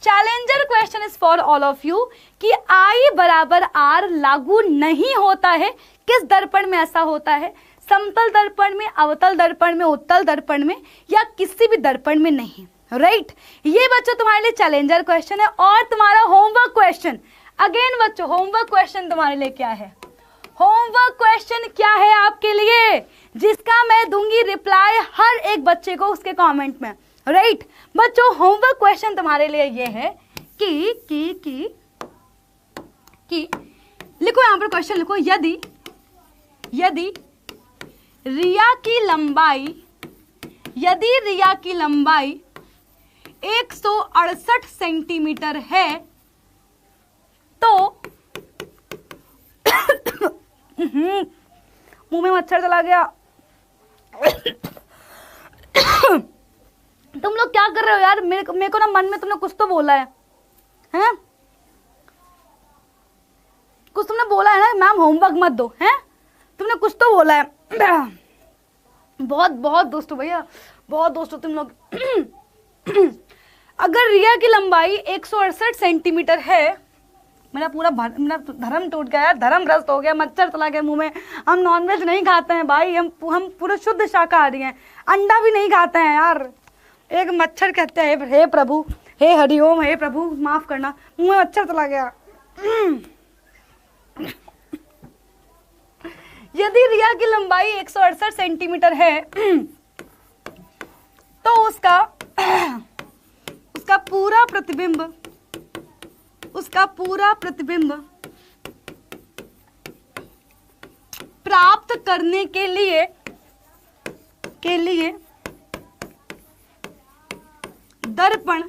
Challenger question is for all of you कि I बराबर R लागू नहीं होता है। किस दर्पण में ऐसा होता है, समतल दर्पण में, अवतल दर्पण में, उत्तल दर्पण में, या किसी भी दर्पण में नहीं, राइट। ये बच्चों तुम्हारे लिए चैलेंजर क्वेश्चन है। और तुम्हारा होमवर्क क्वेश्चन, अगेन बच्चों होमवर्क क्वेश्चन तुम्हारे लिए क्या है, होमवर्क क्वेश्चन क्या है आपके लिए, जिसका मैं दूंगी रिप्लाई हर एक बच्चे को उसके कमेंट में, राइट। बच्चों होमवर्क क्वेश्चन तुम्हारे लिए ये है कि लिखो यहां पर क्वेश्चन लिखो, यदि रिया की लंबाई 108 168 सेंटीमीटर है तो मुंह में मच्छर चला गया। तुम लोग क्या कर रहे हो यार? मेरे को ना मन में तुमने कुछ तो बोला है, हैं? कुछ तुमने बोला है ना, मैम होमवर्क मत दो, हैं? तुमने कुछ तो बोला है। बहुत बहुत दोस्तों भैया, बहुत दोस्तों तुम लोग। अगर रिया की लंबाई 168 सेंटीमीटर है, मेरा धर्म टूट गया यार, धर्म भ्रष्ट हो गया, मच्छर चला गया मुंह में। हम नॉनवेज नहीं खाते हैं भाई, हम पूरे शुद्ध शाकाहारी हैं, अंडा भी नहीं खाते हैं यार। एक मच्छर कहते हैं, हे प्रभु, हे हरिओम, हे प्रभु माफ करना, मुंह में मच्छर चला गया। यदि रिया की लंबाई 168 सेंटीमीटर है तो उसका पूरा प्रतिबिंब प्राप्त करने के लिए दर्पण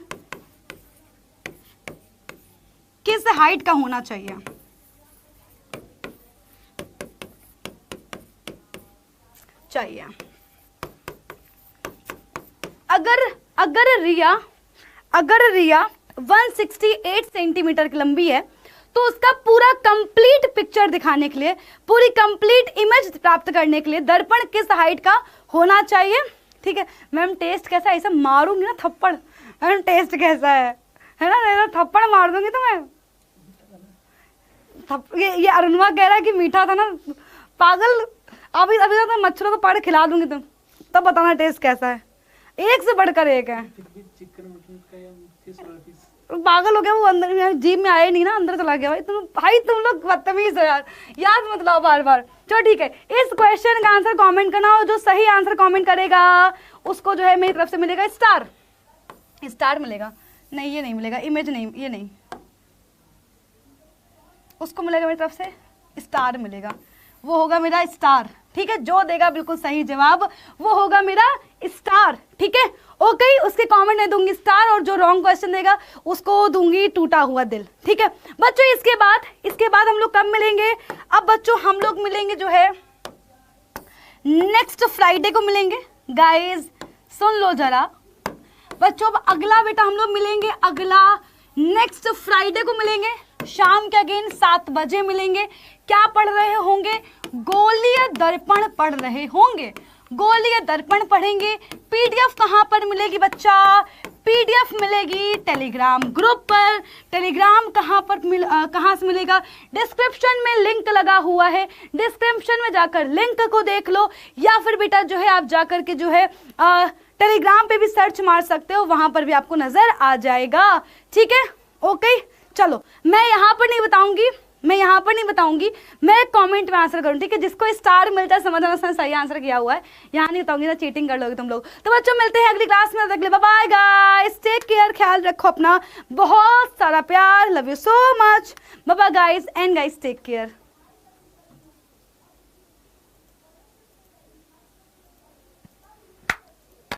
किस हाइट का होना चाहिए? अगर रिया 168 सेंटीमीटर की लंबी है तो उसका पूरा कंप्लीट पिक्चर दिखाने के लिए, पूरी कंप्लीट इमेज प्राप्त करने के लिए दर्पण किस हाइट का होना चाहिए? ठीक है मैम, टेस्ट कैसा है? ऐसा मारूंगी ना थप्पड़। मैम टेस्ट कैसा है ना? थप्पड़ मार दूंगी तुम्हें। ये अरुणवा कह रहा है कि मीठा था ना, पागल। अभी तो मच्छरों को पड़ खिला दूंगी तुम, तब बताना टेस्ट कैसा है। एक से बढ़कर एक है। पागल हो गया वो, अंदर जीभ में आया नहीं ना, अंदर चला गया। भाई तुम लोग बदतमीज हो यार, याद मत लाओ बार बार। चलो ठीक है, इस क्वेश्चन का आंसर कमेंट करना, और जो सही आंसर कमेंट करेगा उसको जो है मेरी तरफ से मिलेगा स्टार मिलेगा। नहीं ये नहीं मिलेगा, इमेज नहीं, ये नहीं, उसको मिलेगा मेरी तरफ से स्टार मिलेगा, वो होगा मेरा स्टार। ठीक है, जो देगा बिल्कुल सही जवाब वो होगा मेरा स्टार। ठीक है ओके, उसके कमेंट में दूंगी स्टार, और जो रॉन्ग क्वेश्चन देगा उसको दूंगी टूटा हुआ दिल। ठीक है बच्चों, इसके बाद हम लोग कब मिलेंगे? अब बच्चों हम लोग मिलेंगे जो है नेक्स्ट फ्राइडे को मिलेंगे। गाइज सुन लो जरा बच्चों, अब अगला बेटा हम लोग मिलेंगे, अगला नेक्स्ट फ्राइडे को मिलेंगे, शाम के अगेन 7 बजे मिलेंगे। क्या पढ़ रहे होंगे? गोलीय दर्पण पढ़ रहे होंगे, गोलीय दर्पण पढ़ेंगे। पीडीएफ कहाँ पर मिलेगी बच्चा? पीडीएफ मिलेगी टेलीग्राम ग्रुप पर। टेलीग्राम कहाँ से मिलेगा? डिस्क्रिप्शन में लिंक लगा हुआ है, डिस्क्रिप्शन में जाकर लिंक को देख लो, या फिर बेटा जो है आप जाकर के जो है टेलीग्राम पे भी सर्च मार सकते हो, वहां पर भी आपको नजर आ जाएगा। ठीक है ओके, चलो मैं यहाँ पर नहीं बताऊंगी, मैं कमेंट में आंसर करूँ। ठीक है, जिसको स्टार मिलता है समझना उसने सही आंसर किया हुआ है, यहाँ नहीं बताऊंगी तो चीटिंग कर लोगे तुम लोग। तो बच्चों मिलते हैं अगली क्लास में, तक के लिए बाय गाइस, टेक केयर, ख्याल रखो अपना, बहुत सारा प्यार, love you so much, bye bye guys, and guys take care.